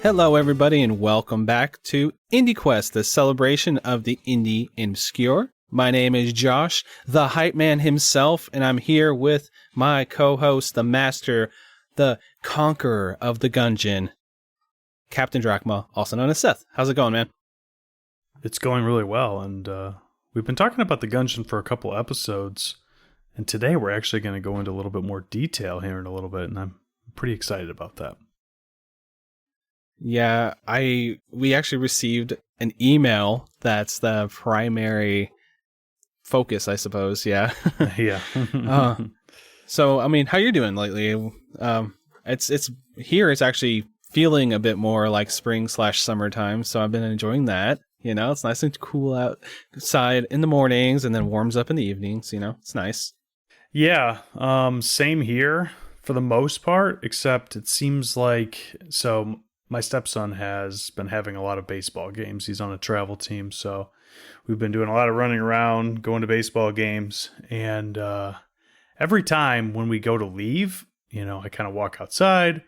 Hello, everybody, and welcome back to IndieQuest, the celebration of the indie obscure. My name is Josh, the hype man himself, and I'm here with my co-host, the master, the conqueror of the Gungeon, Captain Drachma, also known as Seth. How's it going, man? It's going really well, and we've been talking about the Gungeon for a couple episodes, and today we're actually going to go into a little bit more detail here in a little bit, and I'm pretty excited about that. Yeah, we actually received an email that's the primary focus, I suppose. Yeah. Yeah. So, I mean, how you doing lately? It's here. It's actually feeling a bit more like spring/summertime. So I've been enjoying that. You know, it's nice and cool outside in the mornings and then warms up in the evenings. You know, it's nice. Yeah. Same here for the most part, except it seems like my stepson has been having a lot of baseball games. He's on a travel team, so we've been doing a lot of running around, going to baseball games, and every time when we go to leave, you know, I kind of walk outside,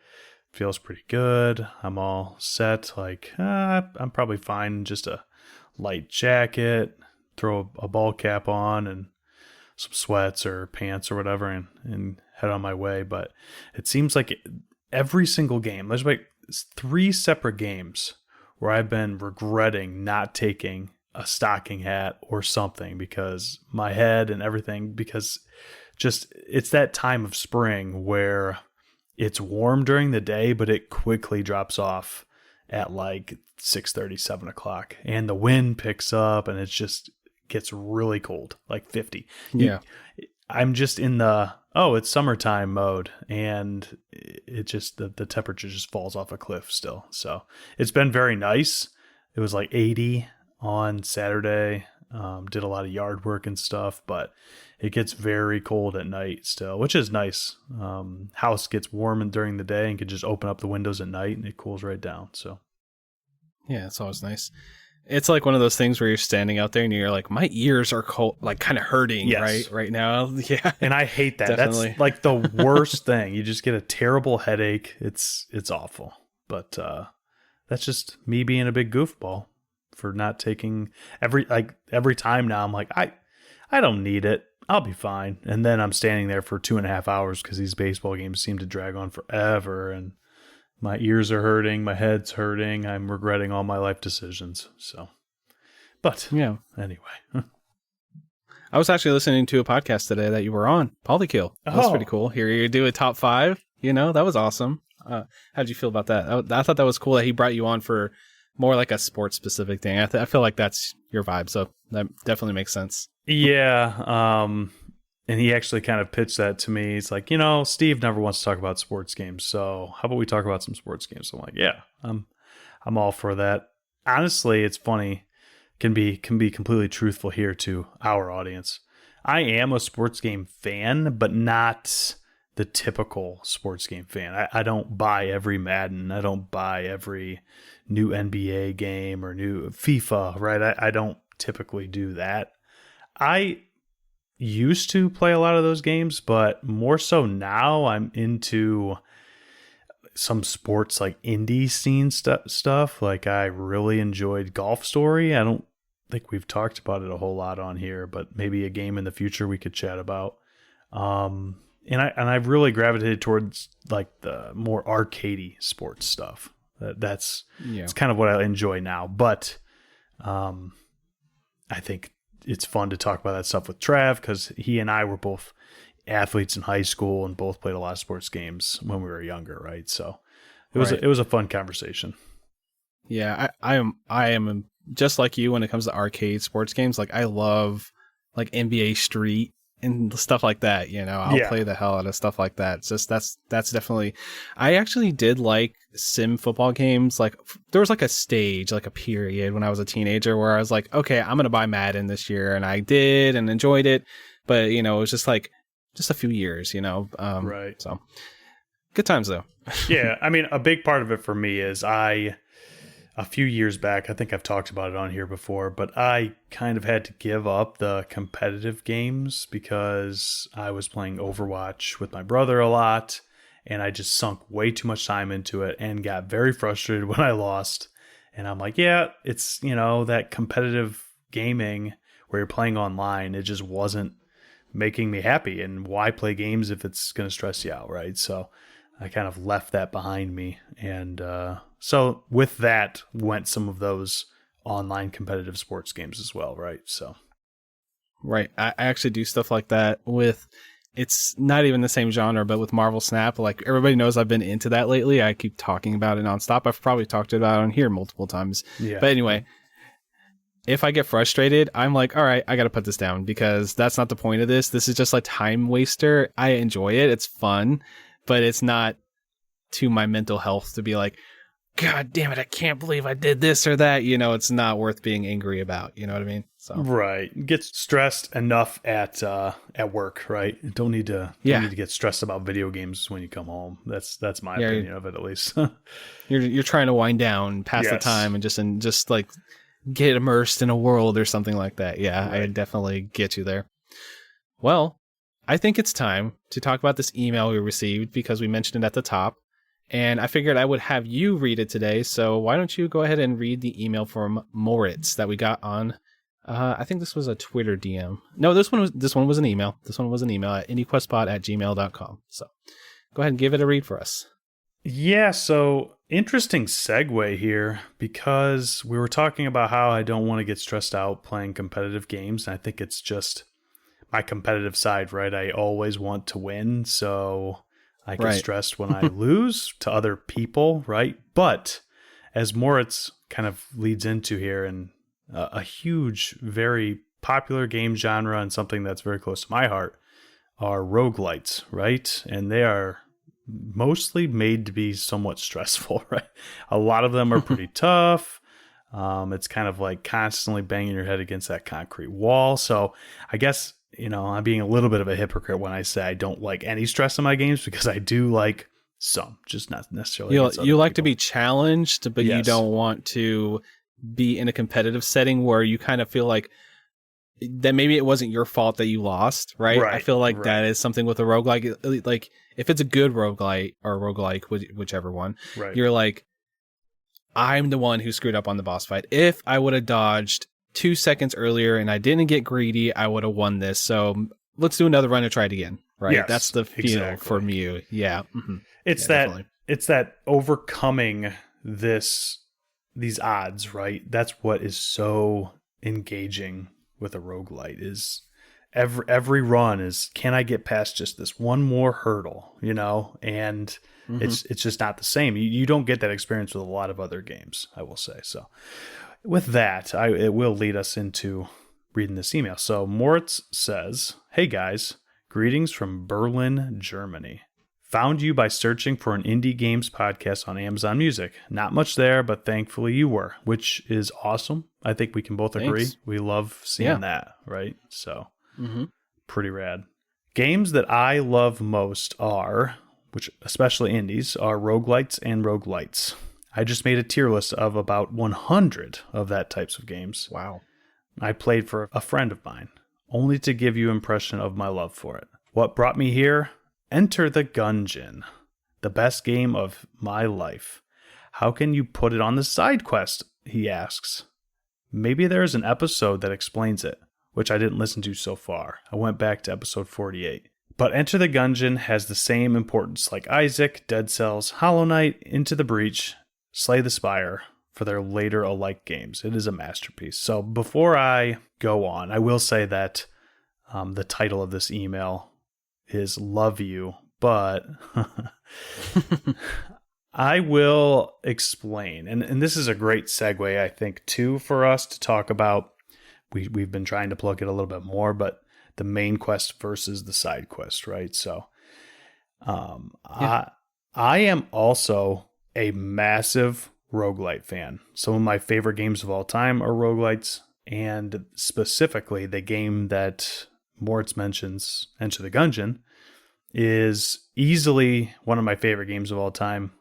feels pretty good. I'm all set, like, I'm probably fine, just a light jacket, throw a ball cap on, and some sweats or pants or whatever, and head on my way. But it seems like every single game, there's like 3 separate games where I've been regretting not taking a stocking hat or something because my head and everything, because just it's that time of spring where it's warm during the day, but it quickly drops off at like 6:30, 7 o'clock, and the wind picks up and it just gets really cold, like 50. Yeah. I'm just in it's summertime mode, and it just, the temperature just falls off a cliff still. So it's been very nice. It was like 80 on Saturday. Did a lot of yard work and stuff, but it gets very cold at night still, which is nice. House gets warm during the day and can just open up the windows at night and it cools right down. So yeah, it's always nice. It's like one of those things where you're standing out there and you're like, my ears are cold, like kind of hurting right now. Yeah. And I hate that. Definitely. That's like the worst thing. You just get a terrible headache. It's awful. But that's just me being a big goofball for not taking every time now. I'm like, I don't need it. I'll be fine. And then I'm standing there for 2.5 hours because these baseball games seem to drag on forever, and my ears are hurting, my head's hurting. I'm regretting all my life decisions. So, but yeah, anyway. I was actually listening to a podcast today that you were on, Polykill. That was pretty cool. Here you do a top 5. You know, that was awesome. How'd you feel about that? I thought that was cool that he brought you on for more like a sports specific thing. I feel like that's your vibe. So that definitely makes sense. Yeah. And he actually kind of pitched that to me. He's like, you know, Steve never wants to talk about sports games, so how about we talk about some sports games? So I'm like, yeah, I'm all for that. Honestly, it's funny. Can be completely truthful here to our audience. I am a sports game fan, but not the typical sports game fan. I don't buy every Madden. I don't buy every new NBA game or new FIFA, right? I don't typically do that. I used to play a lot of those games, but more so now I'm into some sports like indie scene stuff. Like I really enjoyed Golf Story. I don't think we've talked about it a whole lot on here, but maybe a game in the future we could chat about. And I've really gravitated towards like the more arcadey sports stuff. That's kind of what I enjoy now. But I think it's fun to talk about that stuff with Trav because he and I were both athletes in high school and both played a lot of sports games when we were younger, right? So it was a fun conversation. Yeah, I am just like you when it comes to arcade sports games. Like I love like NBA Street and stuff like that. You know, I'll play the hell out of stuff like that. It's just that's definitely. I actually did like sim football games. Like there was like a stage, like a period when I was a teenager where I was like, okay, I'm gonna buy Madden this year, and I did and enjoyed it. But you know, it was just like a few years. You know, right? So good times though. Yeah, I mean, a big part of it for me is a few years back, I think I've talked about it on here before, but I kind of had to give up the competitive games because I was playing Overwatch with my brother a lot, and I just sunk way too much time into it and got very frustrated when I lost. And I'm like, yeah, it's, that competitive gaming where you're playing online, it just wasn't making me happy. And why play games if it's going to stress you out, right? So I kind of left that behind me. And so with that went some of those online competitive sports games as well, right? So, right. I actually do stuff like that with, it's not even the same genre, but with Marvel Snap. Like, everybody knows I've been into that lately. I keep talking about it nonstop. I've probably talked about it on here multiple times. Yeah. But anyway, if I get frustrated, I'm like, all right, I got to put this down because that's not the point of this. This is just like time waster. I enjoy it. It's fun, but it's not to my mental health to be like, God damn it, I can't believe I did this or that. It's not worth being angry about. You know what I mean? So right, get stressed enough at work, right? Don't need to get stressed about video games when you come home. That's my opinion of it, at least. you're trying to wind down, pass the time, and just like get immersed in a world or something like that. Yeah, right. I definitely get you there. Well, I think it's time to talk about this email we received because we mentioned it at the top. And I figured I would have you read it today. So why don't you go ahead and read the email from Moritz that we got on, I think this was a Twitter DM. No, this one was an email. This one was an email at IndieQuestPod@gmail.com. So go ahead and give it a read for us. Yeah, so interesting segue here because we were talking about how I don't want to get stressed out playing competitive games. And I think it's just my competitive side, right? I always want to win, so I get stressed when I lose to other people, right? But as Moritz kind of leads into here, and a huge, very popular game genre and something that's very close to my heart are roguelites, right? And they are mostly made to be somewhat stressful, right? A lot of them are pretty tough. It's kind of like constantly banging your head against that concrete wall. So I guess, I'm being a little bit of a hypocrite when I say I don't like any stress in my games because I do like some, just not necessarily. You like to be challenged, but you don't want to be in a competitive setting where you kind of feel like that maybe it wasn't your fault that you lost, right? I feel like that is something with a roguelike. Like if it's a good roguelite or roguelike, whichever one, you're like, I'm the one who screwed up on the boss fight. If I would have dodged 2 seconds earlier and I didn't get greedy, I would have won this. So let's do another run and try it again. Right. Yes, that's the feel from you. Yeah. Mm-hmm. It's that overcoming these odds, right? That's what is so engaging with a roguelite is every run is, can I get past just this one more hurdle, and it's just not the same. You don't get that experience with a lot of other games, I will say. So with that, it will lead us into reading this email. So Moritz says, "Hey guys, greetings from Berlin, Germany. Found you by searching for an indie games podcast on Amazon Music. Not much there, but thankfully you were, which is awesome. I think we can both agree. We love seeing that, right? So pretty rad. Games that I love most are, which especially indies, are roguelites and roguelites. I just made a tier list of about 100 of that types of games. Wow. I played for a friend of mine, only to give you impression of my love for it. What brought me here? Enter the Gungeon, the best game of my life. How can you put it on the side quest? He asks. Maybe there's an episode that explains it, which I didn't listen to so far. I went back to episode 48. But Enter the Gungeon has the same importance like Isaac, Dead Cells, Hollow Knight, Into the Breach, Slay the Spire for their later alike games. It is a masterpiece. So before I go on, I will say that the title of this email is Love You, but I will explain. And this is a great segue, I think, too, for us to talk about. We've been trying to plug it a little bit more, but the main quest versus the side quest, right? So I am also a massive roguelite fan. Some of my favorite games of all time are roguelites, and specifically the game that Moritz mentions, Enter the Gungeon, is easily one of my favorite games of all time.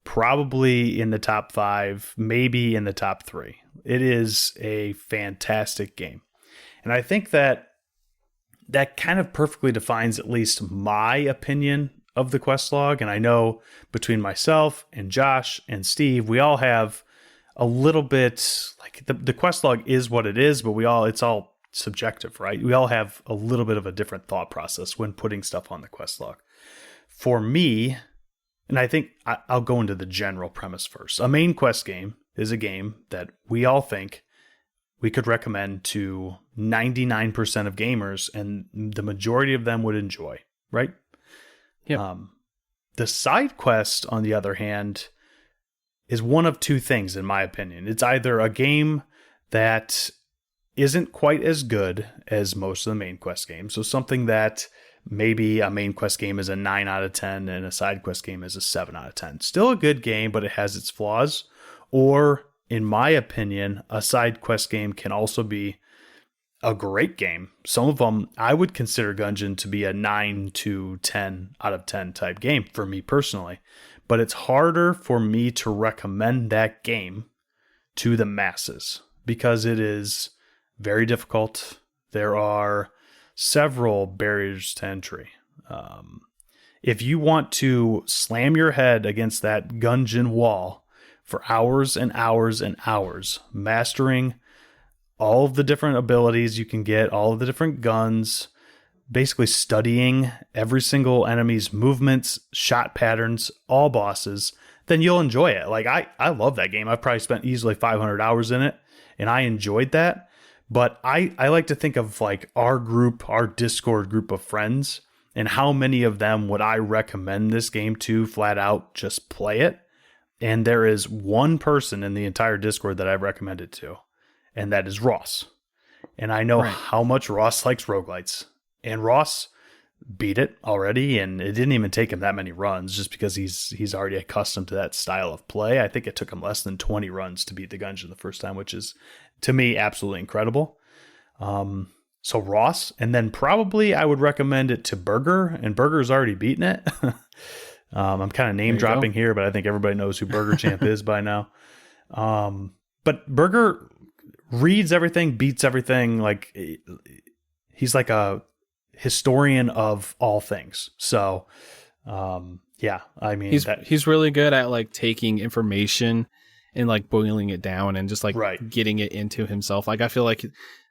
Probably in the top 5, maybe in the top 3. It is a fantastic game. And I think that kind of perfectly defines at least my opinion of the quest log. And I know between myself and Josh and Steve, we all have a little bit, like the quest log is what it is, but it's all subjective, right? We all have a little bit of a different thought process when putting stuff on the quest log. For me, and I think I'll go into the general premise first. A main quest game is a game that we all think we could recommend to 99% of gamers, and the majority of them would enjoy, right? Yeah. The side quest, on the other hand, is one of two things, in my opinion. It's either a game that isn't quite as good as most of the main quest games, so something that maybe a main quest game is a 9 out of 10 and a side quest game is a 7 out of 10. Still a good game, but it has its flaws. Or, in my opinion, a side quest game can also be a great game. Some of them, I would consider Gungeon to be a 9 to 10 out of 10 type game for me personally. But it's harder for me to recommend that game to the masses because it is very difficult. There are several barriers to entry. If you want to slam your head against that Gungeon wall for hours and hours and hours, mastering all of the different abilities you can get, all of the different guns, basically studying every single enemy's movements, shot patterns, all bosses, then you'll enjoy it. Like I love that game. I've probably spent easily 500 hours in it, and I enjoyed that. But I like to think of like our group, our Discord group of friends, and how many of them would I recommend this game to flat out just play it. And there is one person in the entire Discord that I've recommended to, and that is Ross. And I know how much Ross likes roguelites. And Ross beat it already, and it didn't even take him that many runs just because he's already accustomed to that style of play. I think it took him less than 20 runs to beat the Gungeon the first time, which is, to me, absolutely incredible. So Ross, and then probably I would recommend it to Burger, and Burger's already beaten it. I'm kind of name dropping here, but I think everybody knows who Burger Champ is by now. But Burger reads everything, beats everything. Like he's like a historian of all things. So, yeah, I mean, he's really good at like taking information and like boiling it down and just like getting it into himself. Like I feel like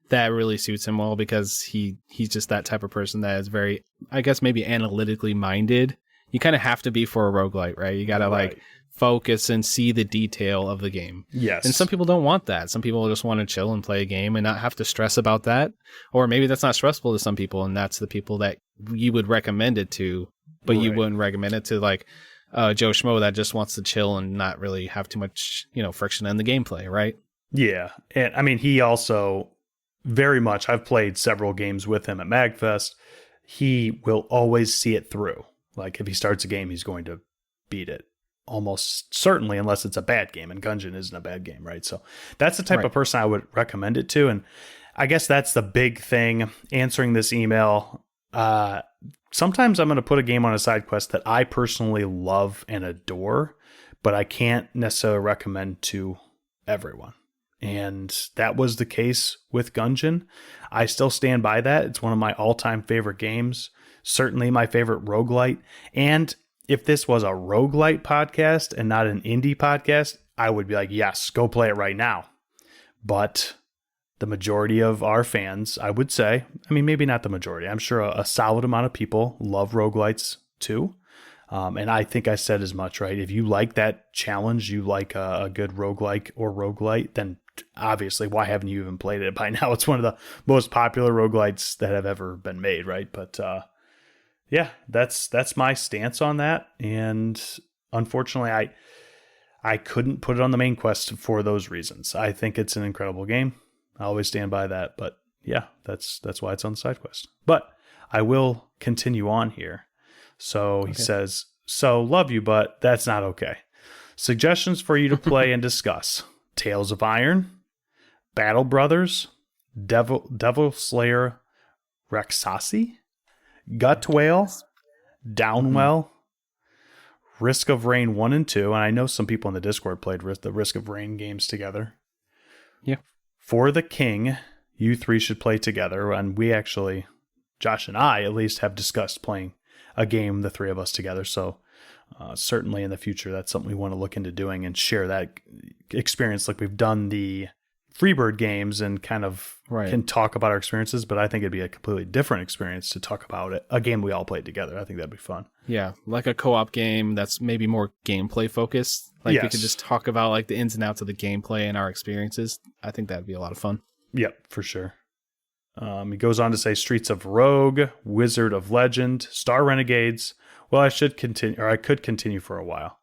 that really suits him well because he's just that type of person that is very, I guess, maybe analytically minded. You kind of have to be for a roguelite, right? You got to like focus and see the detail of the game. Yes. And some people don't want that. Some people just want to chill and play a game and not have to stress about that. Or maybe that's not stressful to some people, and that's the people that you would recommend it to, but you wouldn't recommend it to like Joe Schmo that just wants to chill and not really have too much, friction in the gameplay, right? Yeah. And I mean, he also very much, I've played several games with him at MagFest. He will always see it through. Like if he starts a game, he's going to beat it almost certainly, unless it's a bad game, and Gungeon isn't a bad game, right? So that's the type of person I would recommend it to. And I guess that's the big thing answering this email. Sometimes I'm going to put a game on a side quest that I personally love and adore, but I can't necessarily recommend to everyone. And that was the case with Gungeon. I still stand by that. It's one of my all-time favorite games. Certainly my favorite roguelite. And if this was a roguelite podcast and not an indie podcast, I would be like, yes, go play it right now. But the majority of our fans, I would say, I mean, maybe not the majority. I'm sure a solid amount of people love roguelites too. And I think I said as much, right? If you like that challenge, you like a good roguelike or roguelite, then obviously, why haven't you even played it by now? It's one of the most popular roguelites that have ever been made, right? But yeah, that's my stance on that. And unfortunately, I couldn't put it on the main quest for those reasons. I think it's an incredible game. I always stand by that. But yeah, that's why it's on the side quest. But I will continue on here. So he says, so love you, but that's not okay. Suggestions for you to play and discuss. Tales of Iron, Battle Brothers, Devil Slayer Rexasi, Gut Whale, Downwell, Risk of Rain 1 and 2, and I know some people in the Discord played the Risk of Rain games together. Yeah. For the King, you three should play together, and we actually, Josh and I at least, have discussed playing a game, the three of us together. So certainly in the future, that's something we want to look into doing and share that experience like we've done the Freebird games and kind of can talk about our experiences. But I think it'd be a completely different experience to talk about it. A game we all played together. I think that'd be fun. Yeah, like a co-op game that's maybe more gameplay focused. Like we could just talk about like the ins and outs of the gameplay and our experiences. I think that'd be a lot of fun. Yep, for sure. He goes on to say Streets of Rogue, Wizard of Legend, Star Renegades. Well, I could continue for a while.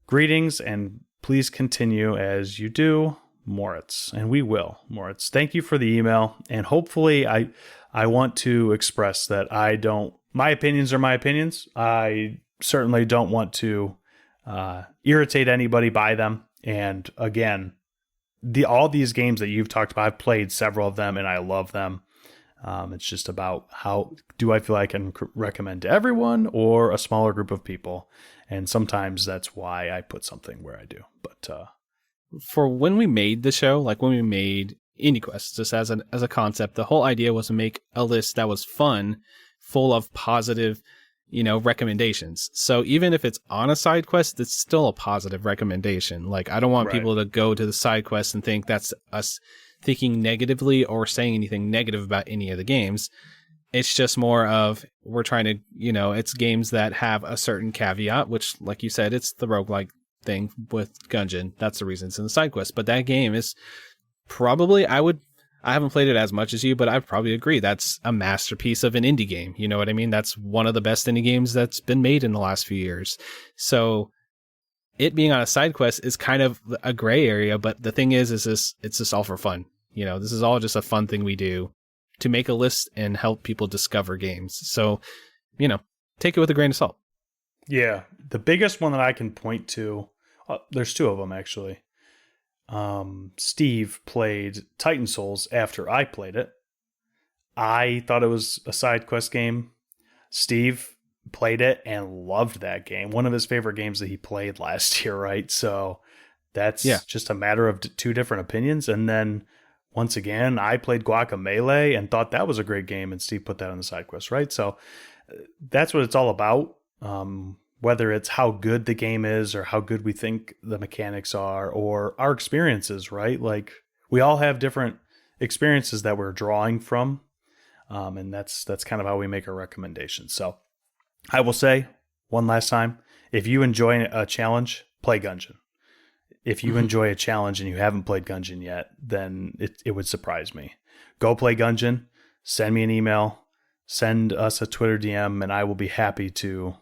Greetings, and please continue as you do, Moritz. And we will, Moritz. Thank you for the email. And hopefully I want to express that my opinions are my opinions. I certainly don't want to irritate anybody by them. And again, all these games that you've talked about, I've played several of them and I love them. It's just about how do I feel I can recommend to everyone or a smaller group of people. And sometimes that's why I put something where I do. But for when we made the show, like when we made IndieQuest, just as a concept, the whole idea was to make a list that was fun, full of positive, recommendations. So even if it's on a side quest, it's still a positive recommendation. Like I don't want people to go to the side quest and think that's us thinking negatively or saying anything negative about any of the games. It's just more of we're trying to, it's games that have a certain caveat, which like you said, it's the roguelike thing with Gungeon. That's the reason it's in the side quest. But that game is probably, I haven't played it as much as you, but I'd probably agree that's a masterpiece of an indie game. You know what I mean? That's one of the best indie games that's been made in the last few years. So it being on a side quest is kind of a gray area, but the thing is it's just all for fun. This is all just a fun thing we do to make a list and help people discover games. So, take it with a grain of salt. Yeah. The biggest one that I can point to, there's two of them actually. Steve played Titan Souls after I played it. I thought it was a side quest game. Steve played it and loved that game. One of his favorite games that he played last year, right? So that's just a matter of two different opinions. And then once again, I played Guacamelee and thought that was a great game, and Steve put that on the side quest, right? So that's what it's all about. Whether it's how good the game is or how good we think the mechanics are or our experiences, right? Like we all have different experiences that we're drawing from. And that's kind of how we make our recommendations. So I will say one last time, if you enjoy a challenge, play Gungeon. If you enjoy a challenge and you haven't played Gungeon yet, then it would surprise me. Go play Gungeon, send me an email, send us a Twitter DM, and I will be happy to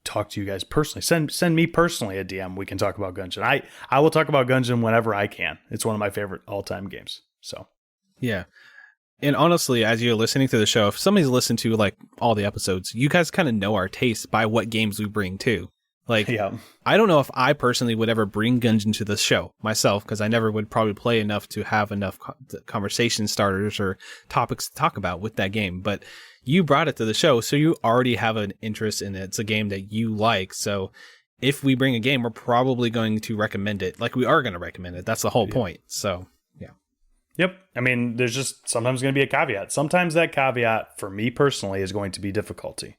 talk to you guys personally. Send me personally a DM. We can talk about Gungeon. I will talk about Gungeon whenever I can. It's one of my favorite all-time games. So, yeah. And honestly, as you're listening to the show, if somebody's listened to like all the episodes, you guys kind of know our taste by what games we bring too. Like, I don't know if I personally would ever bring Gungeon to the show myself, because I never would probably play enough to have enough conversation starters or topics to talk about with that game. But you brought it to the show, so you already have an interest in it. It's a game that you like. So if we bring a game, we're probably going to recommend it. Like we are going to recommend it. That's the whole point. So, yeah. Yep. I mean, there's just sometimes going to be a caveat. Sometimes that caveat for me personally is going to be difficulty.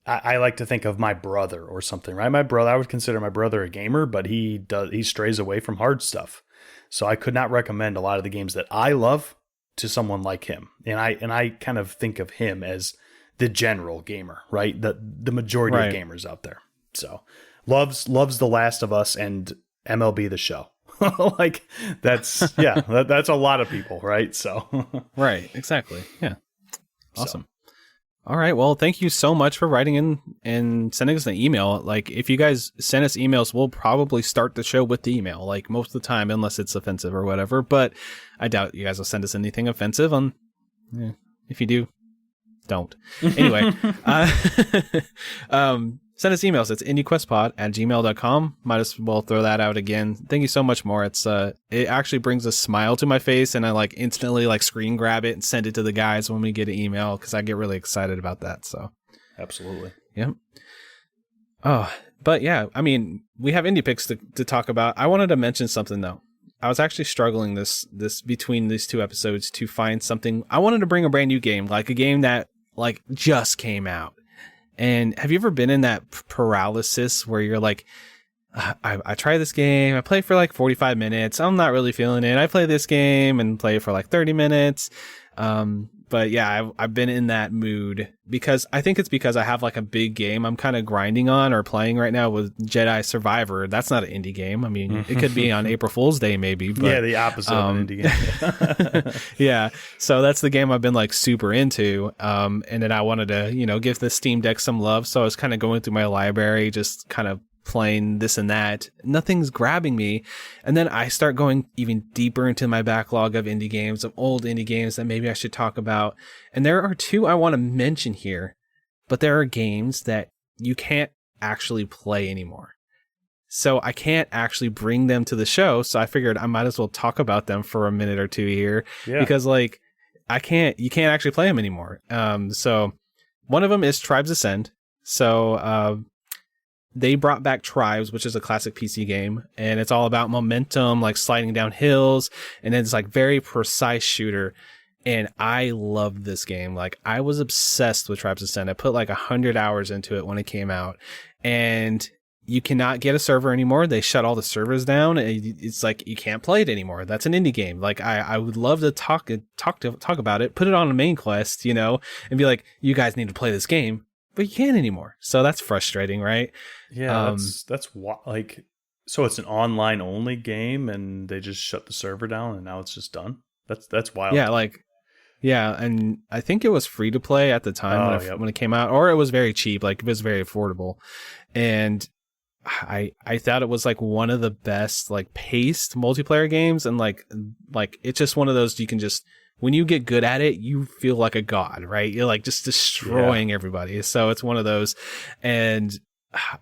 I like to think of my brother or something, right? My brother, I would consider my brother a gamer, but he strays away from hard stuff. So I could not recommend a lot of the games that I love to someone like him. And I kind of think of him as the general gamer, right? The majority of gamers out there. So loves The Last of Us and MLB The Show. Like that's a lot of people, right? So right, exactly. Yeah. Awesome. All right. Well, thank you so much for writing in and sending us an email. Like, if you guys send us emails, we'll probably start the show with the email, like most of the time, unless it's offensive or whatever. But I doubt you guys will send us anything offensive. If you do, don't. Anyway, send us emails. It's indiequestpod@gmail.com. Might as well throw that out again. Thank you so much more. It actually brings a smile to my face, and I like instantly like screen grab it and send it to the guys when we get an email, because I get really excited about that. So absolutely. Yeah. Oh, but yeah, I mean, we have indie picks to talk about. I wanted to mention something though. I was actually struggling this between these two episodes to find something. I wanted to bring a brand new game, like a game that like just came out. And have you ever been in that paralysis where you're like, I try this game, I play for like 45 minutes, I'm not really feeling it. I play this game and play for like 30 minutes. But yeah, I've been in that mood because I think it's because I have like a big game I'm kind of grinding on or playing right now with Jedi Survivor. That's not an indie game. I mean, it could be on April Fool's Day maybe. But, yeah, the opposite of an indie game. Yeah, so that's the game I've been like super into. And then I wanted to, give the Steam Deck some love. So I was kind of going through my library, just kind of playing this and that. Nothing's grabbing me. And then I start going even deeper into my backlog of indie games, of old indie games that maybe I should talk about. And there are two I want to mention here, but there are games that you can't actually play anymore. So I can't actually bring them to the show. So I figured I might as well talk about them for a minute or two here because you can't actually play them anymore. So one of them is Tribes Ascend. So, they brought back Tribes, which is a classic PC game, and it's all about momentum, like sliding down hills, and it's like very precise shooter. And I loved this game. Like I was obsessed with Tribes Ascend. I put like 100 hours into it when it came out, and you cannot get a server anymore. They shut all the servers down. It's like you can't play it anymore. That's an indie game. Like I would love to talk about it, put it on a main quest, and be like, you guys need to play this game. But you can't anymore. So that's frustrating, right? Yeah, that's like, so it's an online only game and they just shut the server down and now it's just done. That's wild. Yeah, and I think it was free to play at the time when it came out, or it was very cheap, like it was very affordable. And I thought it was like one of the best like paced multiplayer games, and like it's just one of those you can just, when you get good at it, you feel like a god, right? You're like just destroying everybody. So it's one of those. And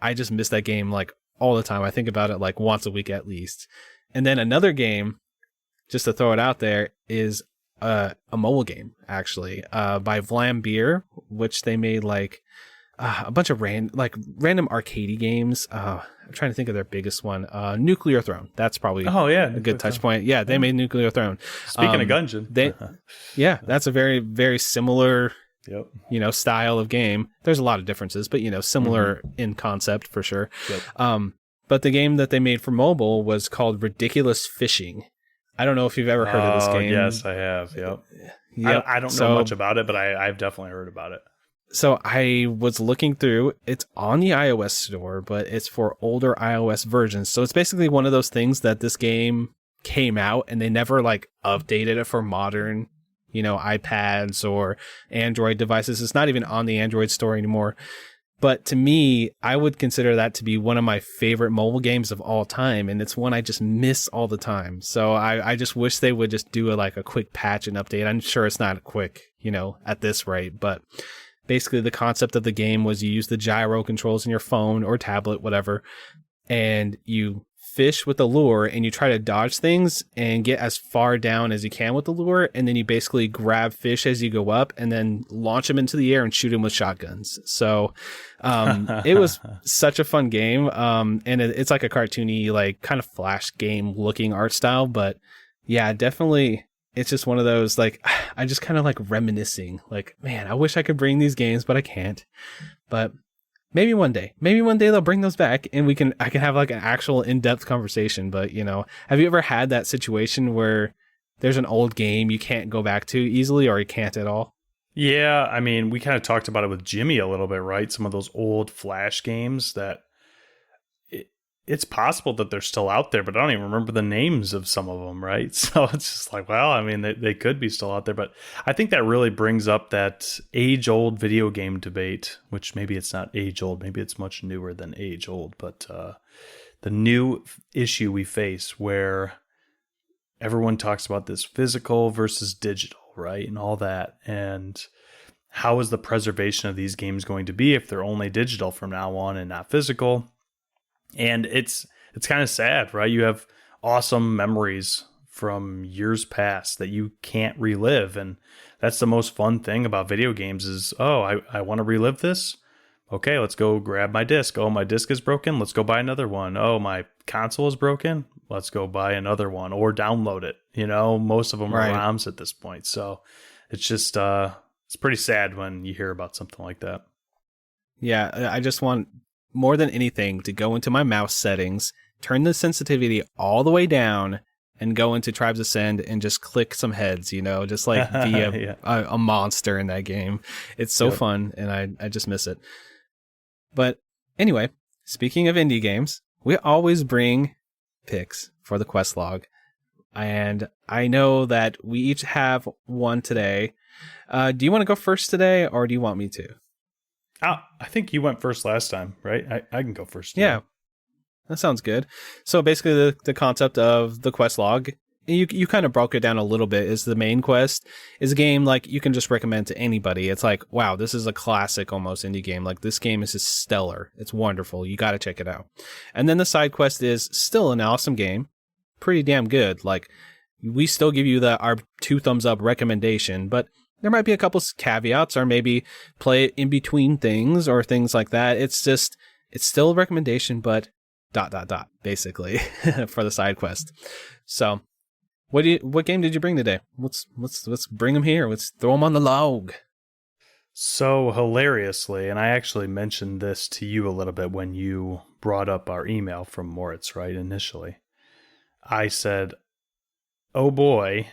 I just miss that game like all the time. I think about it like once a week at least. And then another game, just to throw it out there, is a mobile game, actually, by Vlambeer, which they made like a bunch of random arcadey games. I'm trying to think of their biggest one. Nuclear Throne. That's probably a good touch point. Yeah, they made Nuclear Throne. Speaking of Gungeon. That's a very, very similar style of game. There's a lot of differences, but similar in concept for sure. Yep. But the game that they made for mobile was called Ridiculous Fishing. I don't know if you've ever heard of this game. Yes, I have. Yep. I don't know much about it, but I've definitely heard about it. So I was looking through, it's on the iOS store, but it's for older iOS versions. So it's basically one of those things that this game came out and they never like updated it for modern, iPads or Android devices. It's not even on the Android store anymore. But to me, I would consider that to be one of my favorite mobile games of all time. And it's one I just miss all the time. So I just wish they would just do a quick patch and update. I'm sure it's not quick, at this rate, but basically the concept of the game was you use the gyro controls in your phone or tablet, whatever, and you fish with the lure and you try to dodge things and get as far down as you can with the lure. And then you basically grab fish as you go up and then launch them into the air and shoot them with shotguns. So it was such a fun game. And it's like a cartoony, like kind of Flash game looking art style. But yeah, definitely. It's just one of those, like, I just kind of like reminiscing, like, man, I wish I could bring these games, but I can't. But maybe one day they'll bring those back and I can have like an actual in-depth conversation. But, have you ever had that situation where there's an old game you can't go back to easily or you can't at all? Yeah. I mean, we kind of talked about it with Jimmy a little bit, right? Some of those old Flash games that it's possible that they're still out there, but I don't even remember the names of some of them, right? So it's just like, well, I mean, they could be still out there, but I think that really brings up that age-old video game debate, which maybe it's not age-old, maybe it's much newer than age-old, but the new issue we face where everyone talks about this physical versus digital, right? And all that. And how is the preservation of these games going to be if they're only digital from now on and not physical? And it's kind of sad, right? You have awesome memories from years past that you can't relive. And that's the most fun thing about video games is, I want to relive this. Okay, let's go grab my disc. Oh, my disc is broken. Let's go buy another one. Oh, my console is broken. Let's go buy another one or download it. Most of them are ROMs at this point. So it's just It's pretty sad when you hear about something like that. Yeah, I just want more than anything to go into my mouse settings, turn the sensitivity all the way down, and go into Tribes Ascend and just click some heads, just like be a monster in that game. It's so fun, and I just miss it. But anyway, speaking of indie games, we always bring picks for the quest log. And I know that we each have one today. Do you want to go first today, or do you want me to? I think you went first last time, right? I can go first today. Yeah, that sounds good. So basically the concept of the quest log, you kind of broke it down a little bit, is the main quest is a game like you can just recommend to anybody. It's like, wow, this is a classic almost indie game. Like this game is just stellar. It's wonderful. You got to check it out. And then the side quest is still an awesome game. Pretty damn good. Like we still give you our 2 thumbs up recommendation, but there might be a couple caveats, or maybe play it in between things or things like that. It's still a recommendation, but ... basically for the side quest. So what game did you bring today? Let's bring them here. Let's throw them on the log. So hilariously, and I actually mentioned this to you a little bit when you brought up our email from Moritz, right? Initially, I said, oh boy,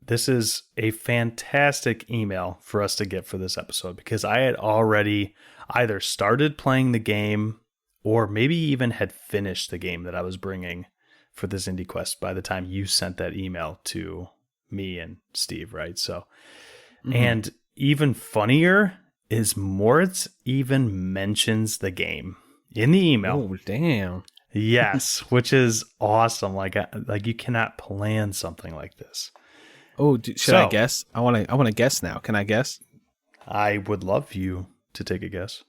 this is a fantastic email for us to get for this episode, because I had already either started playing the game or maybe even had finished the game that I was bringing for this IndieQuest by the time you sent that email to me and Steve, right? So, and even funnier is Moritz even mentions the game in the email. Oh, damn. Yes, which is awesome. Like you cannot plan something like this. Oh, should I guess? I want to guess now. Can I guess? I would love you to take a guess.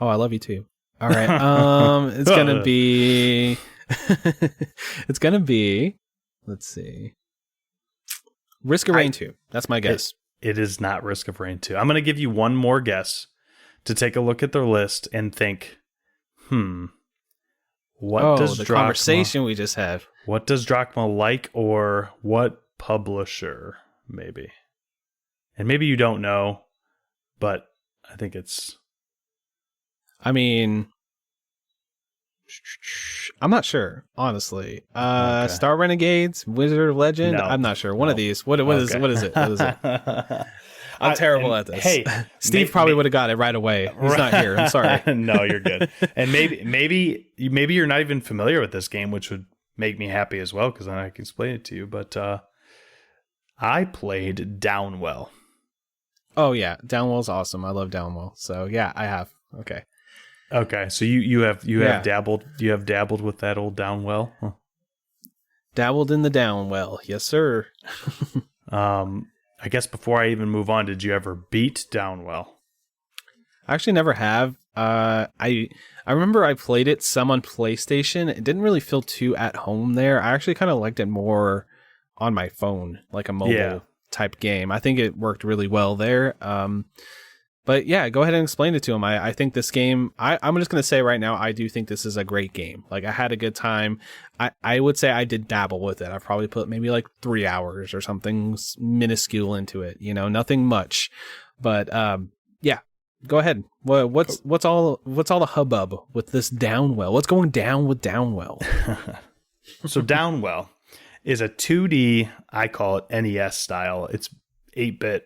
Oh, I love you too. All right. It's gonna be. It's gonna be. Let's see. Risk of Rain 2. That's my guess. It is not Risk of Rain 2. I'm gonna give you one more guess to take a look at their list and think, what does the conversation we just had? What does Drachma like, or what publisher, maybe? And maybe you don't know, but I think it's... I mean, I'm not sure, honestly. Okay. Star Renegades, Wizard of Legend. No, I'm not sure. One of these. What is it? What is it? I'm terrible at this. Hey, Steve probably would have got it right away. He's not here. I'm sorry. No, you're good. And maybe you're not even familiar with this game, which would make me happy as well, because then I can explain it to you. But I played Downwell. Oh yeah, Downwell's awesome. I love Downwell. So yeah, I have. Okay. So you have dabbled with that old Downwell? Huh? Dabbled in the Downwell, yes sir. I guess before I even move on, did you ever beat Downwell? I actually never have. I remember I played it some on PlayStation. It didn't really feel too at home there. I actually kind of liked it more on my phone, like a mobile type game. I think it worked really well there. But yeah, go ahead and explain it to him. I think this game, I'm just going to say right now, I do think this is a great game. Like I had a good time. I would say I did dabble with it. I probably put maybe like 3 hours or something minuscule into it, nothing much, but, yeah, go ahead. What's all the hubbub with this Downwell? What's going down with Downwell? So Downwell is a 2D, I call it NES style. It's 8-bit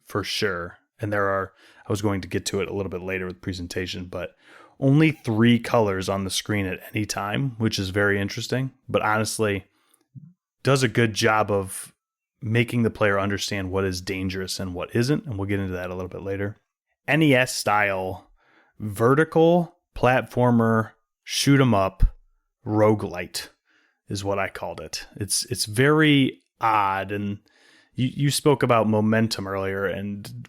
for sure. And I was going to get to it a little bit later with the presentation, but only 3 colors on the screen at any time, which is very interesting, but honestly does a good job of making the player understand what is dangerous and what isn't. And we'll get into that a little bit later. NES style, vertical platformer, shoot 'em up, roguelite is what I called it. It's very odd. And you spoke about momentum earlier, and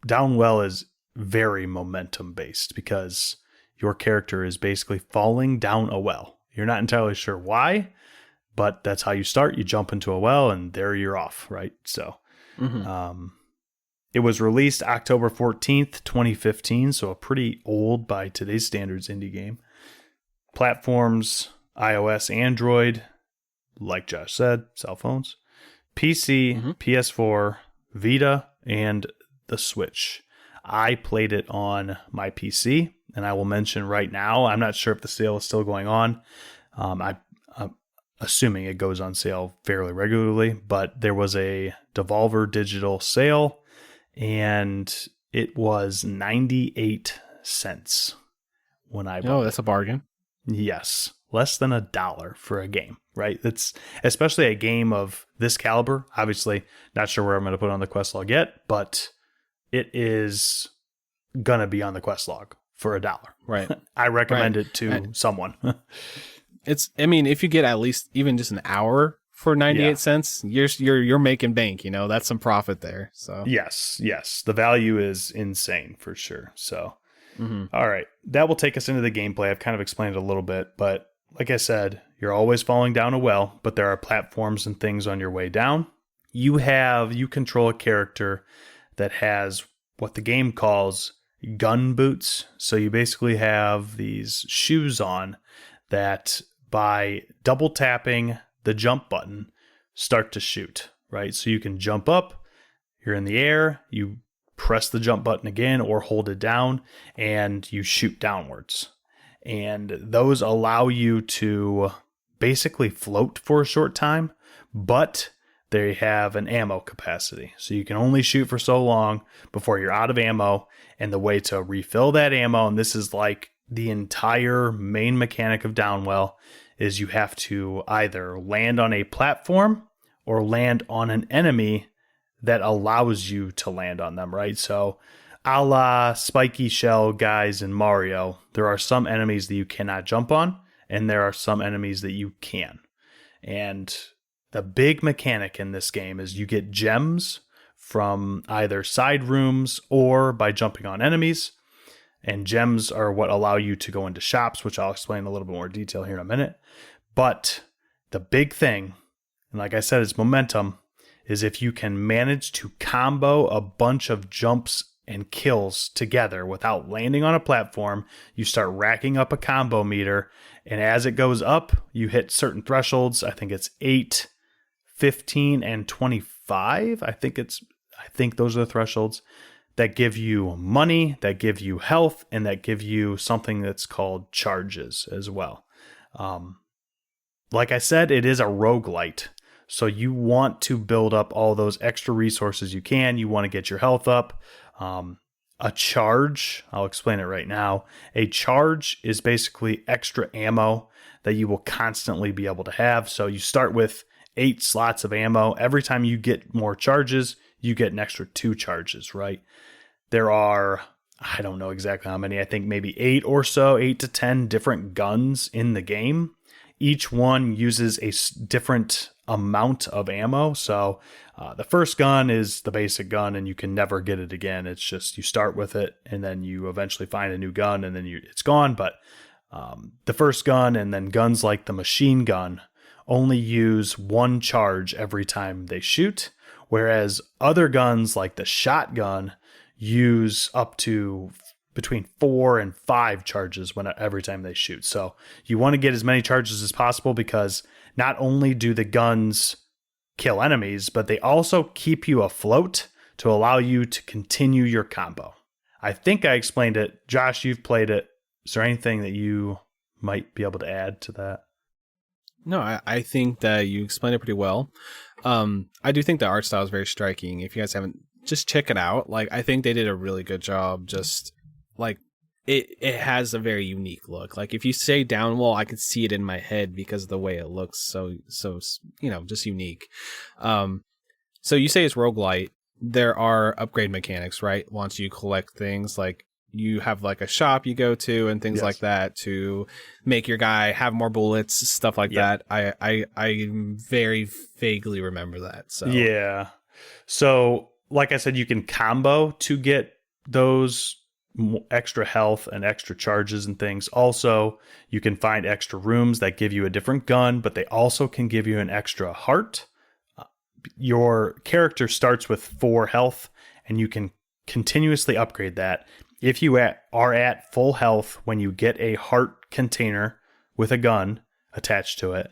Downwell is very momentum based because your character is basically falling down a well. You're not entirely sure why, but that's how you start. You jump into a well and there you're off, right? So it was released October 14th, 2015, so a pretty old by today's standards indie game. Platforms, iOS, Android, like Josh said, cell phones, PC, PS4, Vita, and the Switch. I played it on my PC, and I will mention right now, I'm not sure if the sale is still going on. I'm assuming it goes on sale fairly regularly, but there was a Devolver Digital sale, and it was 98 cents when I bought Oh, that's a bargain. Yes, less than $1 for a game, right? It's especially a game of this caliber. Obviously, not sure where I'm going to put it on the quest log yet, but it is going to be on the quest log for $1. Right. I recommend it to someone. I mean, if you get at least even just an hour for 98 cents, you're making bank, that's some profit there. So yes, the value is insane for sure. So. All right, that will take us into the gameplay. I've kind of explained it a little bit, but like I said, you're always falling down a well, but there are platforms and things on your way down. You control a character that has what the game calls gun boots. So you basically have these shoes on that by double tapping the jump button start to shoot, right? So you can jump up, you're in the air, you press the jump button again or hold it down, and you shoot downwards. And those allow you to basically float for a short time, but they have an ammo capacity. So you can only shoot for so long before you're out of ammo. And the way to refill that ammo, and this is like the entire main mechanic of Downwell, is you have to either land on a platform or land on an enemy that allows you to land on them, right? So, a la spiky shell guys in Mario, there are some enemies that you cannot jump on, and there are some enemies that you can. And the big mechanic in this game is you get gems from either side rooms or by jumping on enemies. And gems are what allow you to go into shops, which I'll explain in a little bit more detail here in a minute. But the big thing, and like I said, it's momentum, is if you can manage to combo a bunch of jumps and kills together without landing on a platform, you start racking up a combo meter. And as it goes up, you hit certain thresholds. I think it's 8, 15, and 25. I think those are the thresholds that give you money, that give you health, and that give you something that's called charges as well. Like I said, it is a roguelite. So you want to build up all those extra resources you can. You want to get your health up. A charge, I'll explain it right now. A charge is basically extra ammo that you will constantly be able to have. So you start with 8 slots of ammo. Every time you get more charges, you get an extra 2 charges, right? There are, I don't know exactly how many, I think maybe 8 or so, 8 to 10 different guns in the game. Each one uses a different amount of ammo. So the first gun is the basic gun, and you can never get it again. It's just you start with it, and then you eventually find a new gun, and then it's gone. But the first gun, and then guns like the machine gun, only use 1 charge every time they shoot, whereas other guns like the shotgun use up to between 4 and 5 charges every time they shoot. So you want to get as many charges as possible, because not only do the guns kill enemies, but they also keep you afloat to allow you to continue your combo. I think I explained it. Josh, you've played it. Is there anything that you might be able to add to that? No, I think that you explained it pretty well. I do think the art style is very striking. If you guys haven't, just check it out. Like, I think they did a really good job. Just like it has a very unique look. Like, if you say Downwell, I could see it in my head because of the way it looks. So just unique. So you say it's roguelite. There are upgrade mechanics, right? Once you collect things, like you have like a shop you go to and things like that to make your guy have more bullets, stuff like that. I very vaguely remember that. So yeah. So like I said, you can combo to get those extra health and extra charges and things. Also, you can find extra rooms that give you a different gun, but they also can give you an extra heart. Your character starts with 4 health, and you can continuously upgrade that. If you are at full health when you get a heart container with a gun attached to it,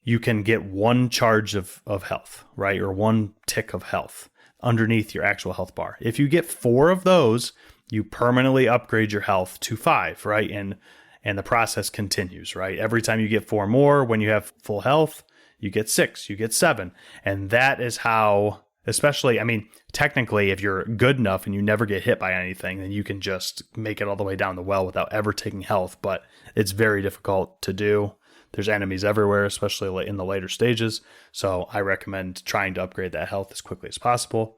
you can get 1 charge of health, right? Or 1 tick of health. underneath your actual health bar. If you get 4 of those, you permanently upgrade your health to 5, right? And the process continues, right? Every time you get 4 more, when you have full health, you get 6, you get 7. And that is how, especially, I mean, technically, if you're good enough and you never get hit by anything, then you can just make it all the way down the well without ever taking health. But it's very difficult to do. There's enemies everywhere, especially in the later stages. So I recommend trying to upgrade that health as quickly as possible.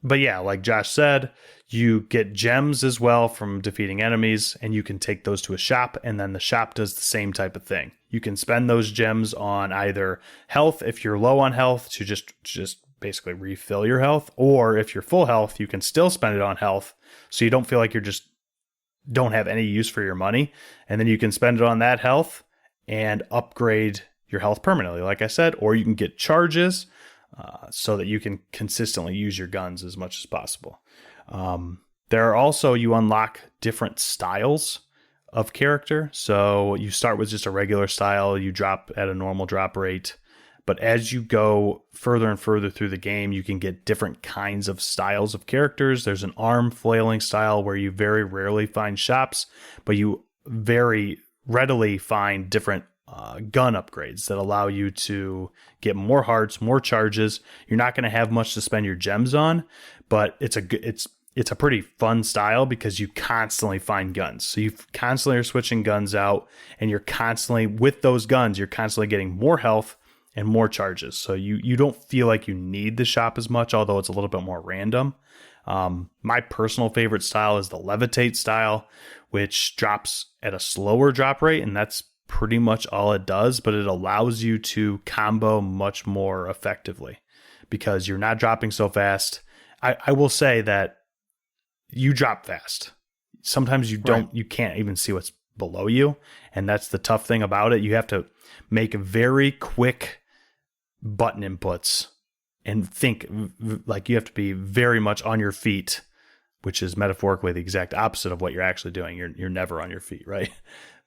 But yeah, like Josh said, you get gems as well from defeating enemies, and you can take those to a shop, and then the shop does the same type of thing. You can spend those gems on either health if you're low on health to just basically refill your health, or if you're full health, you can still spend it on health so you don't feel like you're just don't have any use for your money, and then you can spend it on that health and upgrade your health permanently, like I said, or you can get charges so that you can consistently use your guns as much as possible. There are also, you unlock different styles of character. So you start with just a regular style, you drop at a normal drop rate. But as you go further and further through the game, you can get different kinds of styles of characters. There's an arm flailing style where you very rarely find shops, but you very readily find different gun upgrades that allow you to get more hearts, more charges. You're not going to have much to spend your gems on, but it's a pretty fun style because you constantly find guns. So you constantly are switching guns out, and you're constantly, with those guns, you're constantly getting more health and more charges. So you don't feel like you need the shop as much, although it's a little bit more random. My personal favorite style is the levitate style, which drops at a slower drop rate, and that's pretty much all it does, but it allows you to combo much more effectively because you're not dropping so fast. I will say that you drop fast. Sometimes you don't, right. You can't even see what's below you, and that's the tough thing about it. You have to make very quick button inputs and think, like, you have to be very much on your feet, which is metaphorically the exact opposite of what you're actually doing. You're never on your feet, right?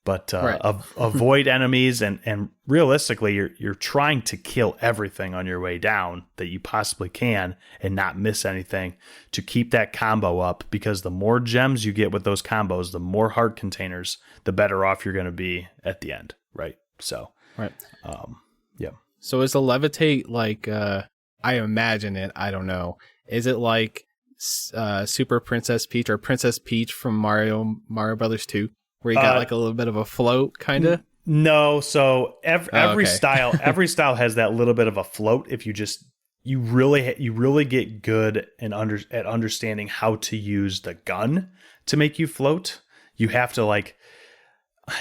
But right. Avoid enemies, and realistically, you're trying to kill everything on your way down that you possibly can and not miss anything to keep that combo up, because the more gems you get with those combos, the more heart containers, the better off you're going to be at the end, right? So, right. Yeah. So is the levitate like, I imagine it, I don't know. Is it like Super Princess Peach or Princess Peach from Mario Brothers 2? Where you got like a little bit of a float, kind of? No, so every style has that little bit of a float. If you really get good at understanding how to use the gun to make you float. You have to, like,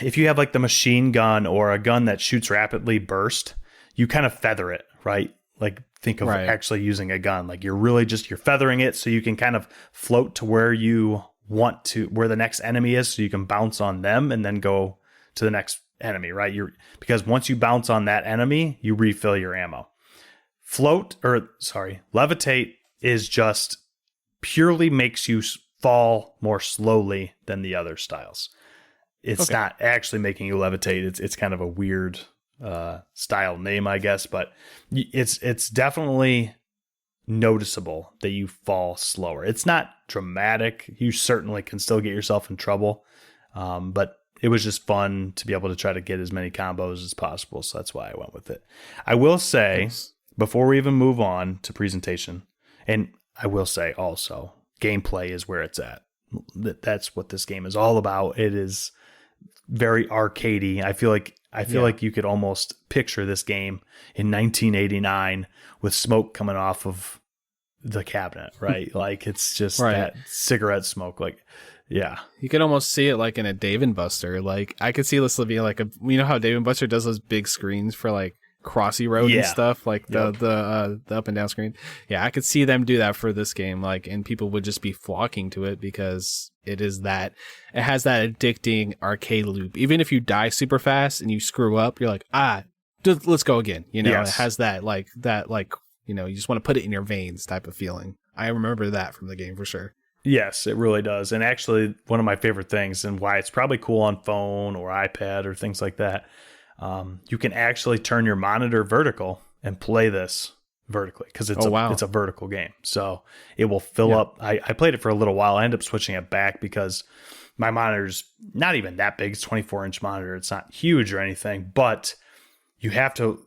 if you have like the machine gun or a gun that shoots rapidly burst, you kind of feather it, right? Like, think of actually using a gun. Like, you're feathering it so you can kind of float to where the next enemy is, so you can bounce on them and then go to the next enemy, right? Because once you bounce on that enemy, you refill your ammo. Levitate is just purely makes you fall more slowly than the other styles. It's not actually making you levitate. It's kind of a weird style name, I guess, but it's definitely noticeable that you fall slower. It's not dramatic. You certainly can still get yourself in trouble, but it was just fun to be able to try to get as many combos as possible, so that's why I went with it. I will say, before we even move on to presentation, and I will say also, gameplay is where it's at. That's what this game is all about. It is very arcadey. I feel like you could almost picture this game in 1989 with smoke coming off of the cabinet, right? Like, it's just that cigarette smoke. Like, yeah, you could almost see it like in a Dave & Buster. Like, I could see this being like you know how Dave & Buster does those big screens for like Crossy Road and stuff, like the up and down screen. Yeah, I could see them do that for this game, like, and people would just be flocking to it because it has that addicting arcade loop. Even if you die super fast and you screw up, you're like, let's go again. You know, It has that you know, you just want to put it in your veins type of feeling. I remember that from the game for sure. Yes, it really does. And actually, one of my favorite things, and why it's probably cool on phone or iPad or things like that, you can actually turn your monitor vertical and play this vertically because wow. it's a vertical game. So it will fill up. I played it for a little while. I ended up switching it back because my monitor's not even that big. It's 24-inch monitor. It's not huge or anything, but you have to,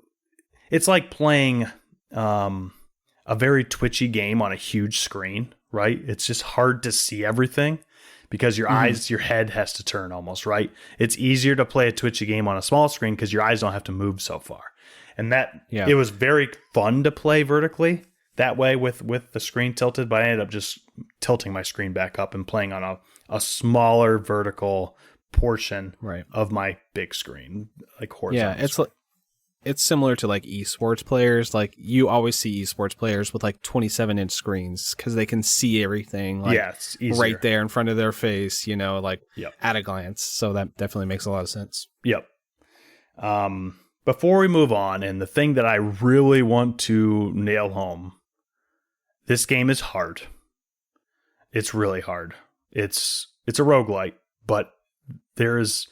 it's like playing a very twitchy game on a huge screen, right? It's just hard to see everything because your eyes, your head has to turn almost, right? It's easier to play a twitchy game on a small screen because your eyes don't have to move so far. And it was very fun to play vertically that way with the screen tilted, but I ended up just tilting my screen back up and playing on a smaller vertical portion of my big screen, like horizontal. Yeah, it's similar to like esports players. Like you always see esports players with like 27-inch screens because they can see everything it's right there in front of their face, at a glance. So that definitely makes a lot of sense. Yep. Before we move on, and the thing that I really want to nail home, this game is hard. It's really hard. It's a roguelite, but there is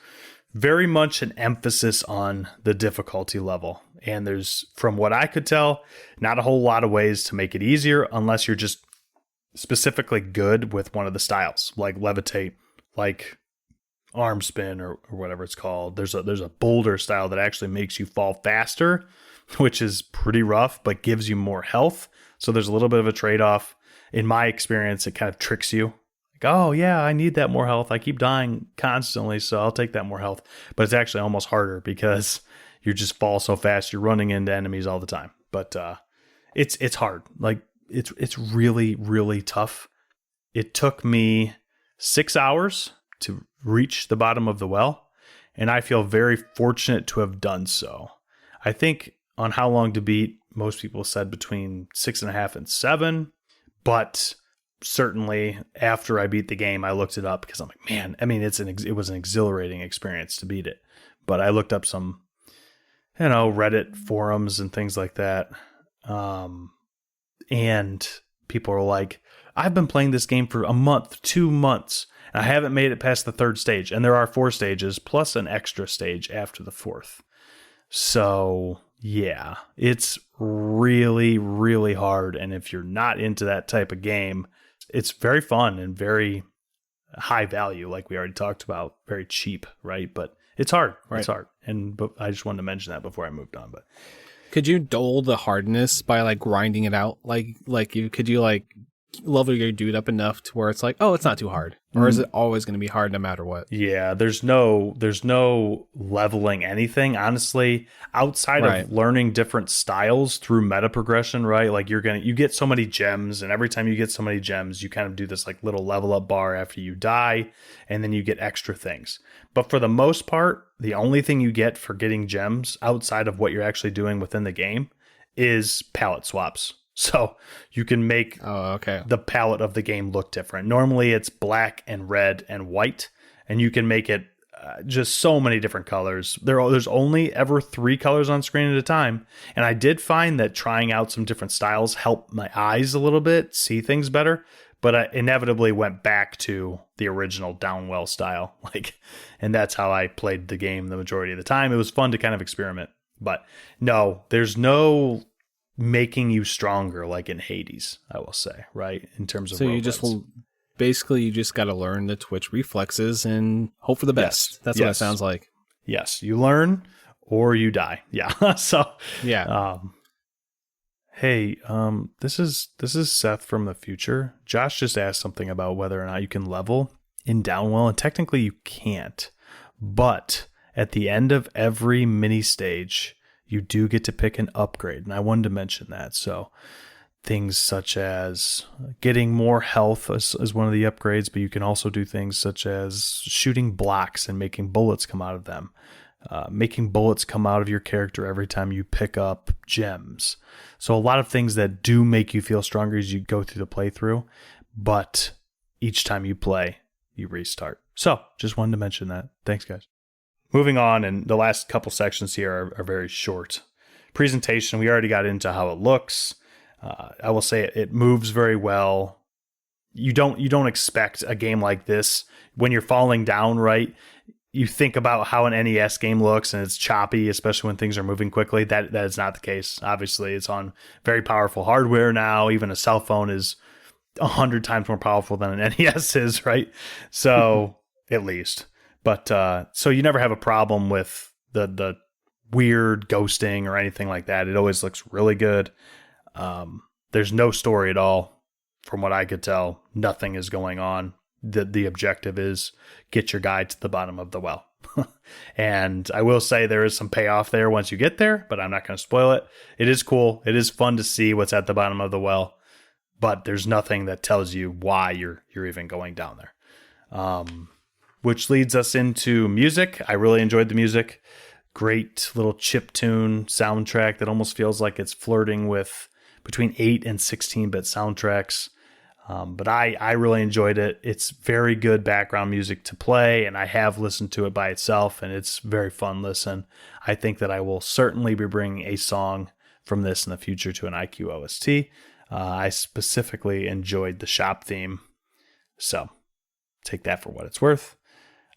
very much an emphasis on the difficulty level. And there's, from what I could tell, not a whole lot of ways to make it easier unless you're just specifically good with one of the styles, like levitate, like arm spin or whatever it's called. There's a boulder style that actually makes you fall faster, which is pretty rough, but gives you more health. So there's a little bit of a trade-off. In my experience, it kind of tricks you. Like, oh yeah, I need that more health. I keep dying constantly, so I'll take that more health. But it's actually almost harder because you just fall so fast. You're running into enemies all the time. But it's hard. Like it's really, really tough. It took me 6 hours to reach the bottom of the well, and I feel very fortunate to have done so. I think on how long to beat, most people said between 6.5 and 7, but certainly after I beat the game, I looked it up because I'm like, man, I mean, it was an exhilarating experience to beat it. But I looked up some, Reddit forums and things like that. And people are like, I've been playing this game for a month, 2 months, and I haven't made it past the 3rd stage. And there are 4 stages plus an extra stage after the 4th. So yeah, it's really, really hard. And if you're not into that type of game, it's very fun and very high value, like we already talked about, very cheap, right? But it's hard. Right. It's hard. But I just wanted to mention that before I moved on. But could you dole the hardness by like grinding it out? Could you level your dude up enough to where it's like, oh, it's not too hard? Or is it always going to be hard no matter what? Yeah, there's no leveling anything, honestly, outside of learning different styles through meta progression, right? Like you get so many gems, and every time you get so many gems, you kind of do this like little level up bar after you die, and then you get extra things. But for the most part, the only thing you get for getting gems outside of what you're actually doing within the game is palette swaps. So you can make the palette of the game look different. Normally it's black and red and white, and you can make it just so many different colors. There's only ever 3 colors on screen at a time. And I did find that trying out some different styles helped my eyes a little bit, see things better. But I inevitably went back to the original Downwell style. And that's how I played the game the majority of the time. It was fun to kind of experiment. But no, there's no making you stronger like in Hades, I will say, right? In terms of you just got to learn the Twitch reflexes and hope for the best. Yes. That's what it sounds like. Yes, you learn or you die. Yeah. So yeah. Hey, this is Seth from the future. Josh just asked something about whether or not you can level in Downwell, and technically you can't. But at the end of every mini stage, you do get to pick an upgrade, and I wanted to mention that. So things such as getting more health is one of the upgrades, but you can also do things such as shooting blocks and making bullets come out of them. Making bullets come out of your character every time you pick up gems. So a lot of things that do make you feel stronger as you go through the playthrough, but each time you play, you restart. So just wanted to mention that. Thanks, guys. Moving on, and the last couple sections here are very short. Presentation, we already got into how it looks. I will say it moves very well. You don't expect a game like this when you're falling down, right? you think about how an NES game looks and it's choppy, especially when things are moving quickly. That is not the case. Obviously, it's on very powerful hardware now. Even a cell phone is 100 times more powerful than an NES is, right? So at least, but so you never have a problem with the weird ghosting or anything like that. It always looks really good. There's no story at all, from what I could tell. Nothing is going on. The objective is get your guy to the bottom of the well. And I will say there is some payoff there once you get there, but I'm not going to spoil it. It is cool. It is fun to see what's at the bottom of the well, but there's nothing that tells you why you're even going down there. Which leads us into music. I really enjoyed the music. Great little chiptune soundtrack that almost feels like it's flirting with between 8 and 16-bit soundtracks. But I really enjoyed it. It's very good background music to play, and I have listened to it by itself, and it's very fun listen. I think that I will certainly be bringing a song from this in the future to an IQ OST. I specifically enjoyed the shop theme, so take that for what it's worth.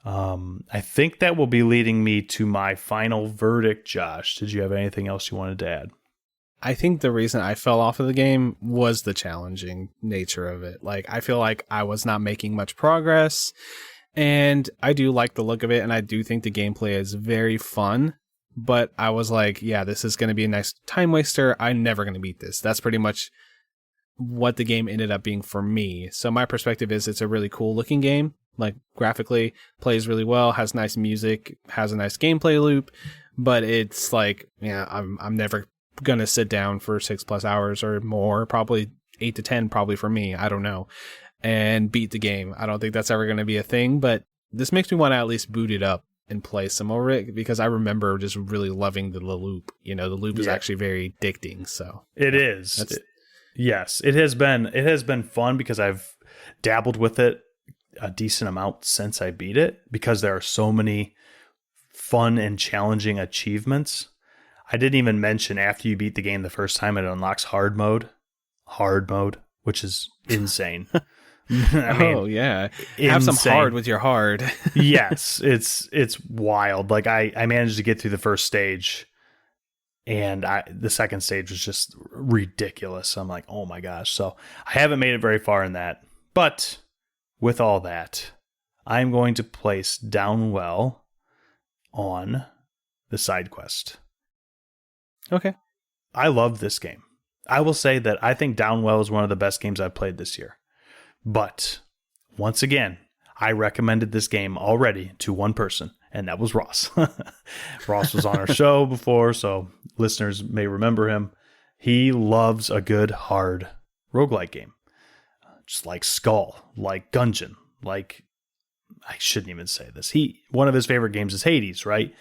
I think that will be leading me to my final verdict. Josh, did you have anything else you wanted to add? I think the reason I fell off of the game was the challenging nature of it. Like, I feel like I was not making much progress, and I do like the look of it, and I do think the gameplay is very fun, but I was like, yeah, this is going to be a nice time waster. I'm never going to beat this. That's pretty much what the game ended up being for me. So my perspective is it's a really cool looking game. Like, graphically, plays really well, has nice music, has a nice gameplay loop, but it's like, yeah, I'm never gonna sit down for 6+ hours or more, probably 8 to 10 probably for me, I don't know, and beat the game. I don't think that's ever gonna be a thing, but this makes me want to at least boot it up and play some more of it, because I remember just really loving the loop. You know, the loop is actually very addicting. So it is. Yes, it has been fun because I've dabbled with it a decent amount since I beat it, because there are so many fun and challenging achievements. I didn't even mention, after you beat the game the first time, it unlocks hard mode, which is insane. I mean, oh yeah, insane. Have some hard with your hard. Yes, it's wild. Like I managed to get through the first stage, and the second stage was just ridiculous. I'm like, oh my gosh. So I haven't made it very far in that, but with all that, I'm going to place Downwell on the side quest. Okay. I love this game. I will say that I think Downwell is one of the best games I've played this year. But once again, I recommended this game already to one person, and that was Ross. Ross was on our show before, so listeners may remember him. He loves a good, hard roguelike game. Just like Skull, like Gungeon, like, I shouldn't even say this. One of his favorite games is Hades, right?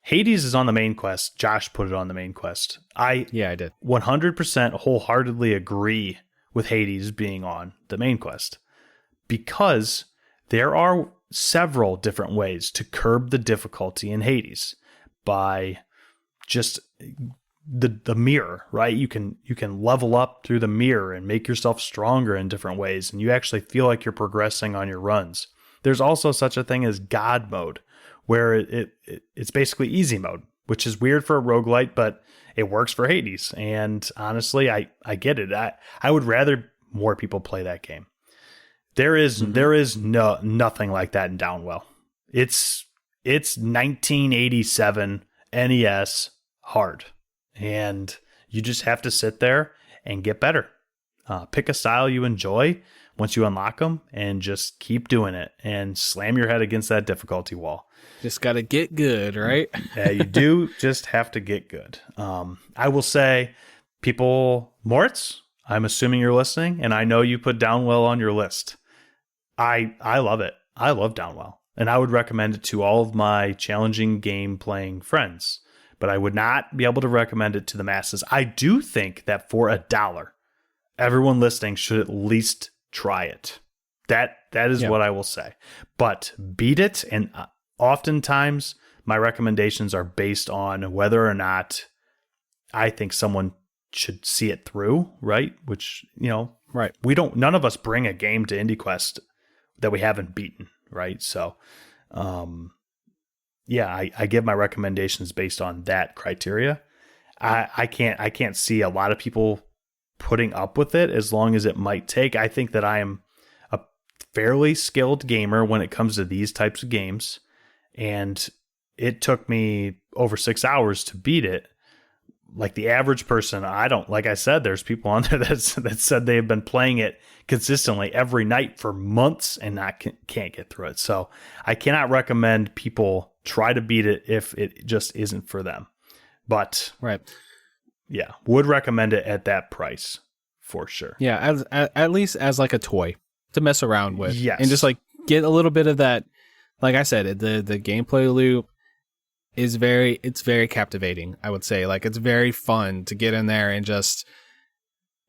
Hades is on the main quest. Josh put it on the main quest. I did. 100% wholeheartedly agree with Hades being on the main quest, because there are several different ways to curb the difficulty in Hades by just the mirror, right? You can level up through the mirror and make yourself stronger in different ways, and you actually feel like you're progressing on your runs. There's also such a thing as God mode, where it's basically easy mode, which is weird for a roguelite, but it works for Hades. And honestly, I get it. I would rather more people play that game. There is nothing like that in Downwell. It's 1987 NES hard, and you just have to sit there and get better. Pick a style you enjoy once you unlock them, and just keep doing it and slam your head against that difficulty wall. Just got to get good, right? Yeah, you do just have to get good. I will say, people, Moritz, I'm assuming you're listening, and I know you put Downwell on your list. I love it. I love Downwell, and I would recommend it to all of my challenging game playing friends, but I would not be able to recommend it to the masses. I do think that for $1, everyone listening should at least try it. That is what I will say. But beat it, and oftentimes my recommendations are based on whether or not I think someone should see it through, right? Which, right. None of us bring a game to IndieQuest that we haven't beaten, right? So yeah, I give my recommendations based on that criteria. I can't see a lot of people putting up with it as long as it might take. I think that I am a fairly skilled gamer when it comes to these types of games, and it took me over 6 hours to beat it. Like the average person, like I said, there's people on there that said they have been playing it consistently every night for months and can't get through it. So I cannot recommend people try to beat it if it just isn't for them. But right. Yeah, would recommend it at that price for sure. Yeah, at least as like a toy to mess around with. Yes. And just like get a little bit of that. Like I said, the gameplay loop is very captivating, I would say. Like, it's very fun to get in there and just,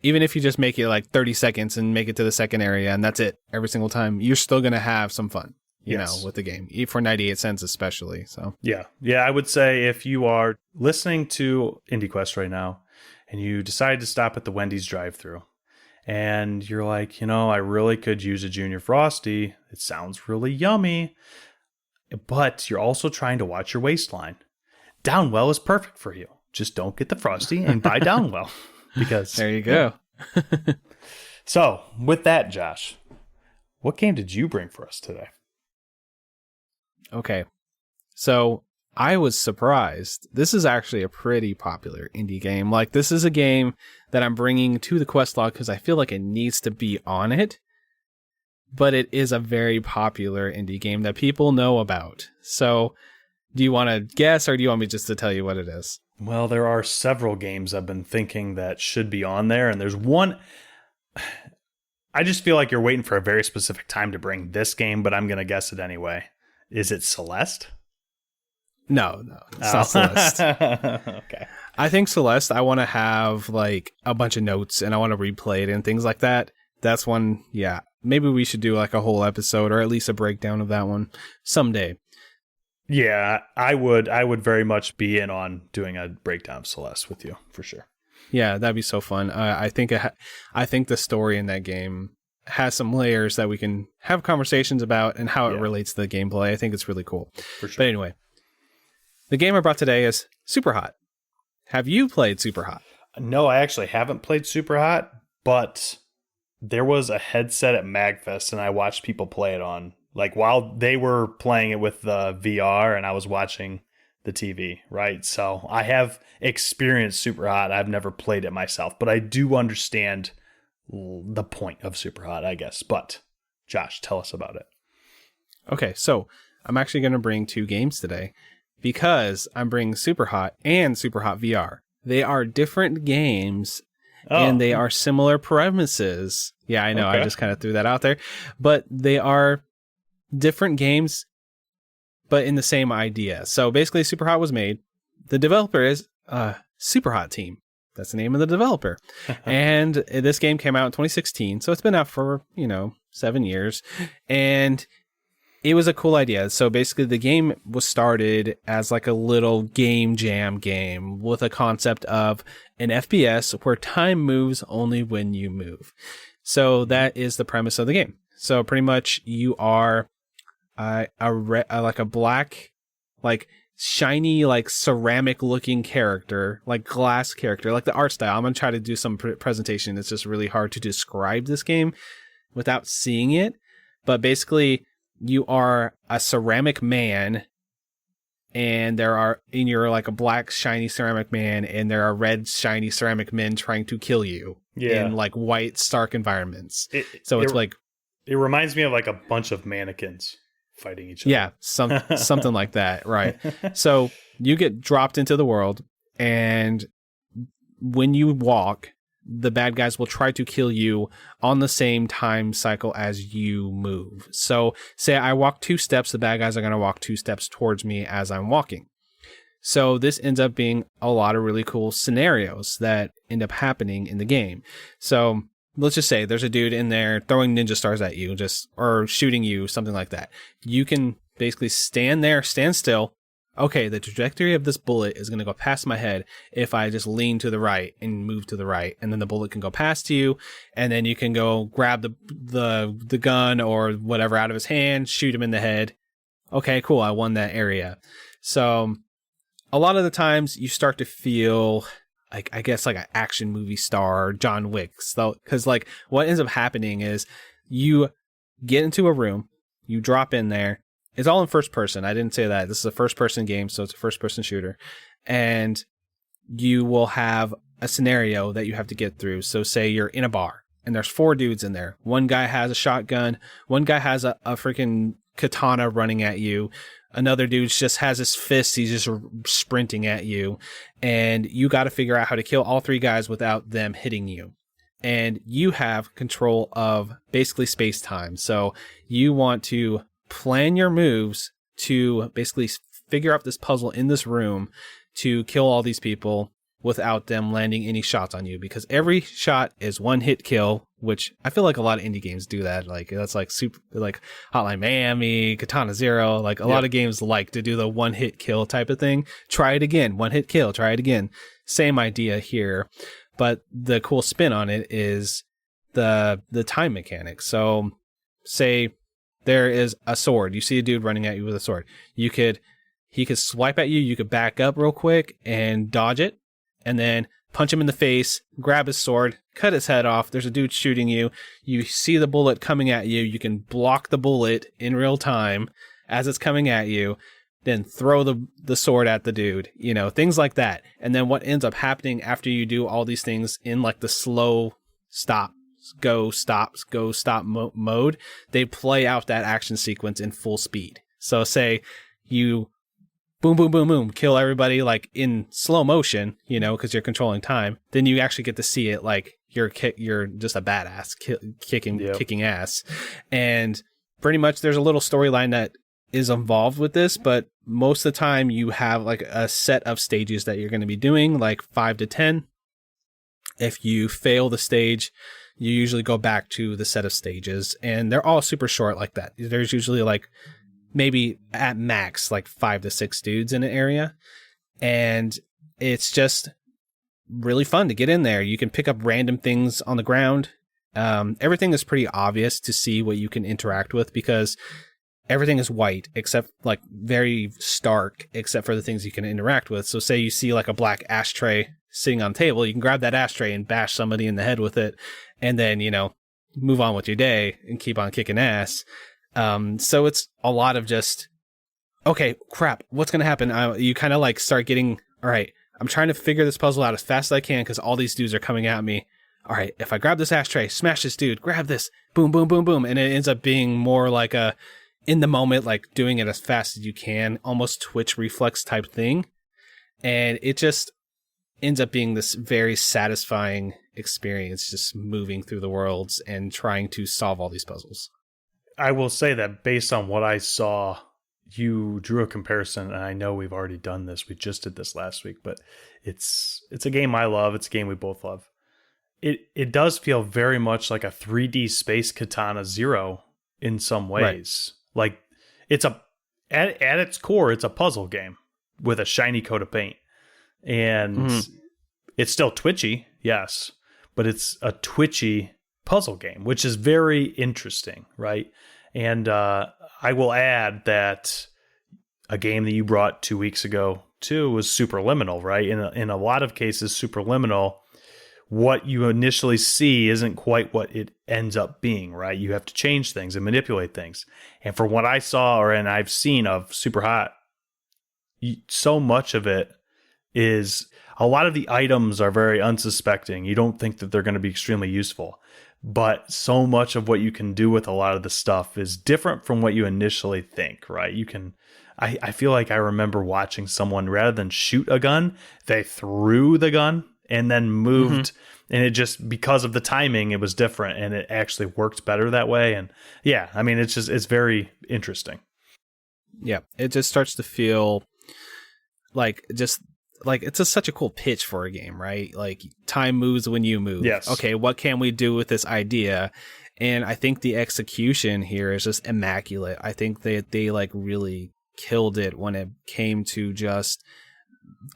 even if you just make it like 30 seconds and make it to the second area and that's it every single time, you're still going to have some fun, you know, with the game, for 98 cents especially. So yeah, I would say if you are listening to IndieQuest right now and you decide to stop at the Wendy's drive-thru and you're like, I really could use a Junior Frosty. It sounds really yummy. But you're also trying to watch your waistline. Downwell is perfect for you. Just don't get the Frosty and buy Downwell. Because there you go. So, with that, Josh, what game did you bring for us today? Okay. So, I was surprised. This is actually a pretty popular indie game. Like, this is a game that I'm bringing to the quest log because I feel like it needs to be on it. But it is a very popular indie game that people know about. So, do you want to guess, or do you want me just to tell you what it is? Well, there are several games I've been thinking that should be on there, and there's one. I just feel like you're waiting for a very specific time to bring this game, but I'm going to guess it anyway. Is it Celeste? No, it's not Celeste. Okay. I think Celeste, I want to have like a bunch of notes, and I want to replay it and things like that. That's one, yeah. Maybe we should do like a whole episode or at least a breakdown of that one someday. Yeah, I would very much be in on doing a breakdown of Celeste with you for sure. Yeah, that'd be so fun. I think the story in that game has some layers that we can have conversations about and how it relates to the gameplay. I think it's really cool. For sure. But anyway, the game I brought today is Superhot. Have you played Superhot? No, I actually haven't played Superhot, but there was a headset at MagFest and I watched people play it on, like while they were playing it with the VR and I was watching the TV, right? So I have experienced Superhot. I've never played it myself, but I do understand the point of Superhot, I guess. But Josh, tell us about it. Okay, so I'm actually going to bring two games today because I'm bringing Superhot and Superhot VR. They are different games. And they are similar premises. Yeah, I know. Okay. I just kind of threw that out there. But they are different games, but in the same idea. So basically, Superhot was made. The developer is Superhot Team. That's the name of the developer. And this game came out in 2016. So it's been out for, 7 years. And it was a cool idea. So basically, the game was started as like a little game jam game with a concept of an FPS where time moves only when you move. So that is the premise of the game. So pretty much you are like a black, like shiny, like ceramic looking character, like glass character, like the art style. I'm going to try to do some presentation. It's just really hard to describe this game without seeing it. But basically, you are a ceramic man, and you're like a black shiny ceramic man, and there are red shiny ceramic men trying to kill you in like white stark environments. It reminds me of like a bunch of mannequins fighting each other. Yeah, something like that, right? So you get dropped into the world, and when you walk, the bad guys will try to kill you on the same time cycle as you move. So say I walk 2 steps, the bad guys are going to walk 2 steps towards me as I'm walking. So this ends up being a lot of really cool scenarios that end up happening in the game. So let's just say there's a dude in there throwing ninja stars at you, or shooting you, something like that. You can basically stand still. Okay, the trajectory of this bullet is going to go past my head if I just lean to the right and move to the right, and then the bullet can go past you, and then you can go grab the gun or whatever out of his hand, shoot him in the head. Okay, cool, I won that area. So a lot of the times you start to feel like, I guess, like an action movie star, John Wick. So, because like what ends up happening is you get into a room, you drop in there. It's all in first person. I didn't say that. This is a first person game, so it's a first person shooter. And you will have a scenario that you have to get through. So say you're in a bar and there's 4 dudes in there. One guy has a shotgun. One guy has a freaking katana running at you. Another dude just has his fists. He's just sprinting at you. And you got to figure out how to kill all 3 guys without them hitting you. And you have control of basically space time. So you want to plan your moves to basically figure out this puzzle in this room to kill all these people without them landing any shots on you, because every shot is one hit kill, which I feel like a lot of indie games do that. Like that's like super, like Hotline Miami, Katana Zero, like a lot of games like to do the one hit kill type of thing. Try it again, one hit kill, try it again. Same idea here, but the cool spin on it is the time mechanic. So say there is a sword, you see a dude running at you with a sword. He could swipe at you, you could back up real quick and dodge it, and then punch him in the face, grab his sword, cut his head off. There's a dude shooting you. You see the bullet coming at you. You can block the bullet in real time as it's coming at you, then throw the sword at the dude, you know, things like that. And then what ends up happening after you do all these things in like the slow stop, go, stop mode, they play out that action sequence in full speed. So say you boom, boom, boom, boom, kill everybody like in slow motion, you know, because you're controlling time. Then you actually get to see it like you're just a badass kicking ass. And pretty much there's a little storyline that is involved with this, but most of the time you have like a set of stages that you're going to be doing, like 5 to 10. If you fail the stage, you usually go back to the set of stages, and they're all super short like that. There's usually like maybe at max like 5 to 6 dudes in an area, and it's just really fun to get in there. You can pick up random things on the ground. Everything is pretty obvious to see what you can interact with, because everything is white except like very stark except for the things you can interact with. So say you see like a black ashtray sitting on the table, you can grab that ashtray and bash somebody in the head with it, and then, you know, move on with your day and keep on kicking ass. So it's a lot of just, okay, crap, what's going to happen? You kind of like start getting, all right, I'm trying to figure this puzzle out as fast as I can because all these dudes are coming at me. All right, if I grab this ashtray, smash this dude, grab this, boom, boom, boom, boom. And it ends up being more like a, in the moment, like doing it as fast as you can, almost twitch reflex type thing. And it just ends up being this very satisfying experience, just moving through the worlds and trying to solve all these puzzles. I will say that based on what I saw, you drew a comparison, and I know we've already done this. We just did this last week, but it's a game I love. It's a game we both love. It does feel very much like a 3D Space Katana Zero in some ways. Right. Like it's at its core, it's a puzzle game with a shiny coat of paint, and it's still twitchy, yes, but it's a twitchy puzzle game, which is very interesting, right? And I will add that a game that you brought 2 weeks ago too was Superliminal, right? In a lot of cases, Superliminal, what you initially see isn't quite what it ends up being, right? You have to change things and manipulate things. And from what I saw and I've seen of Superhot, so much of it is, a lot of the items are very unsuspecting. You don't think that they're going to be extremely useful. But so much of what you can do with a lot of the stuff is different from what you initially think, right? You can, I feel like I remember watching someone, rather than shoot a gun, they threw the gun and then moved. And it just, because of the timing, it was different, and it actually worked better that way. And yeah, I mean, it's very interesting. Yeah, it just starts to feel like it's such a cool pitch for a game, right? Like time moves when you move. Yes. Okay, what can we do with this idea? And I think the execution here is just immaculate. I think they like really killed it when it came to just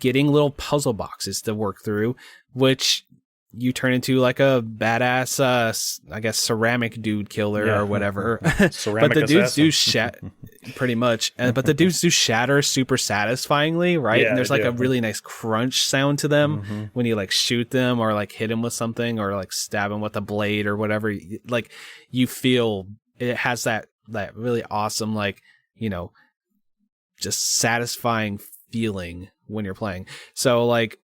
getting little puzzle boxes to work through, which you turn into like a badass, I guess, ceramic dude killer or whatever. But the dudes do Pretty much. But the dudes do shatter super satisfyingly, right? Yeah, and there's like a really nice crunch sound to them when you like shoot them or like hit them with something or like stab them with a blade or whatever. Like you feel it has that really awesome, like, you know, just satisfying feeling when you're playing. So like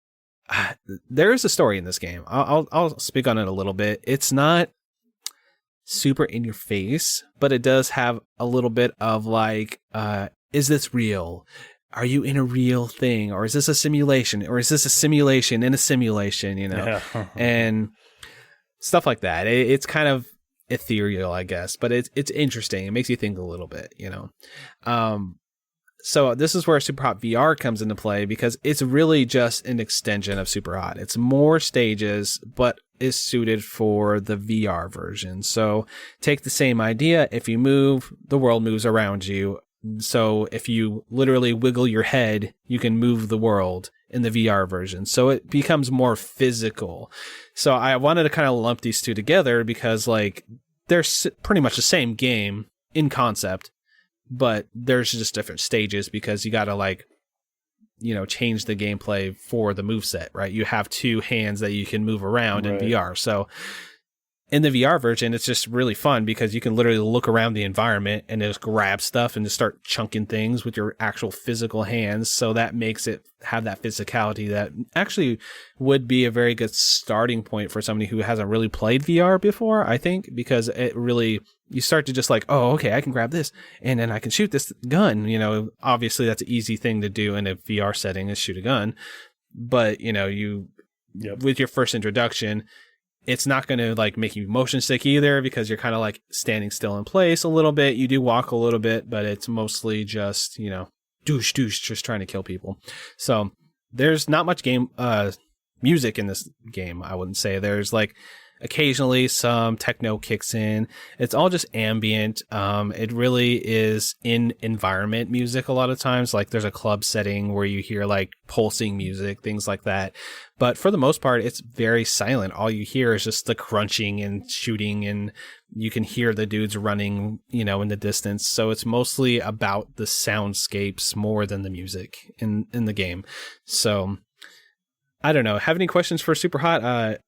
there is a story in this game. I'll speak on it a little bit. It's not super in your face, but it does have a little bit of like, is this real? Are you in a real thing? Or is this a simulation? Or is this a simulation in a simulation, you know? Yeah. And stuff like that. It's kind of ethereal, I guess, but it's interesting. It makes you think a little bit, you know? So this is where Superhot VR comes into play because it's really just an extension of Superhot. It's more stages, but is suited for the VR version. So take the same idea. If you move, the world moves around you. So if you literally wiggle your head, you can move the world in the VR version. So it becomes more physical. So I wanted to kind of lump these two together because like they're pretty much the same game in concept, but there's just different stages because you got to like, you know, change the gameplay for the moveset, right? You have two hands that you can move around in VR. So in the VR version, it's just really fun because you can literally look around the environment and just grab stuff and just start chunking things with your actual physical hands. So that makes it have that physicality that actually would be a very good starting point for somebody who hasn't really played VR before, I think, because it really, you start to just like, oh, okay, I can grab this and then I can shoot this gun. You know, obviously that's an easy thing to do in a VR setting is shoot a gun. But, you know, with your first introduction, it's not going to like make you motion sick either because you're kind of like standing still in place a little bit. You do walk a little bit, but it's mostly just, you know, douche, just trying to kill people. So there's not much game music in this game, I wouldn't say. There's like occasionally some techno kicks in. It's all just ambient. It really is in environment music a lot of times. Like there's a club setting where you hear like pulsing music, things like that. But for the most part, it's very silent. All you hear is just the crunching and shooting, and you can hear the dudes running, you know, in the distance. So it's mostly about the soundscapes more than the music in the game. So I don't know. Have any questions for Superhot?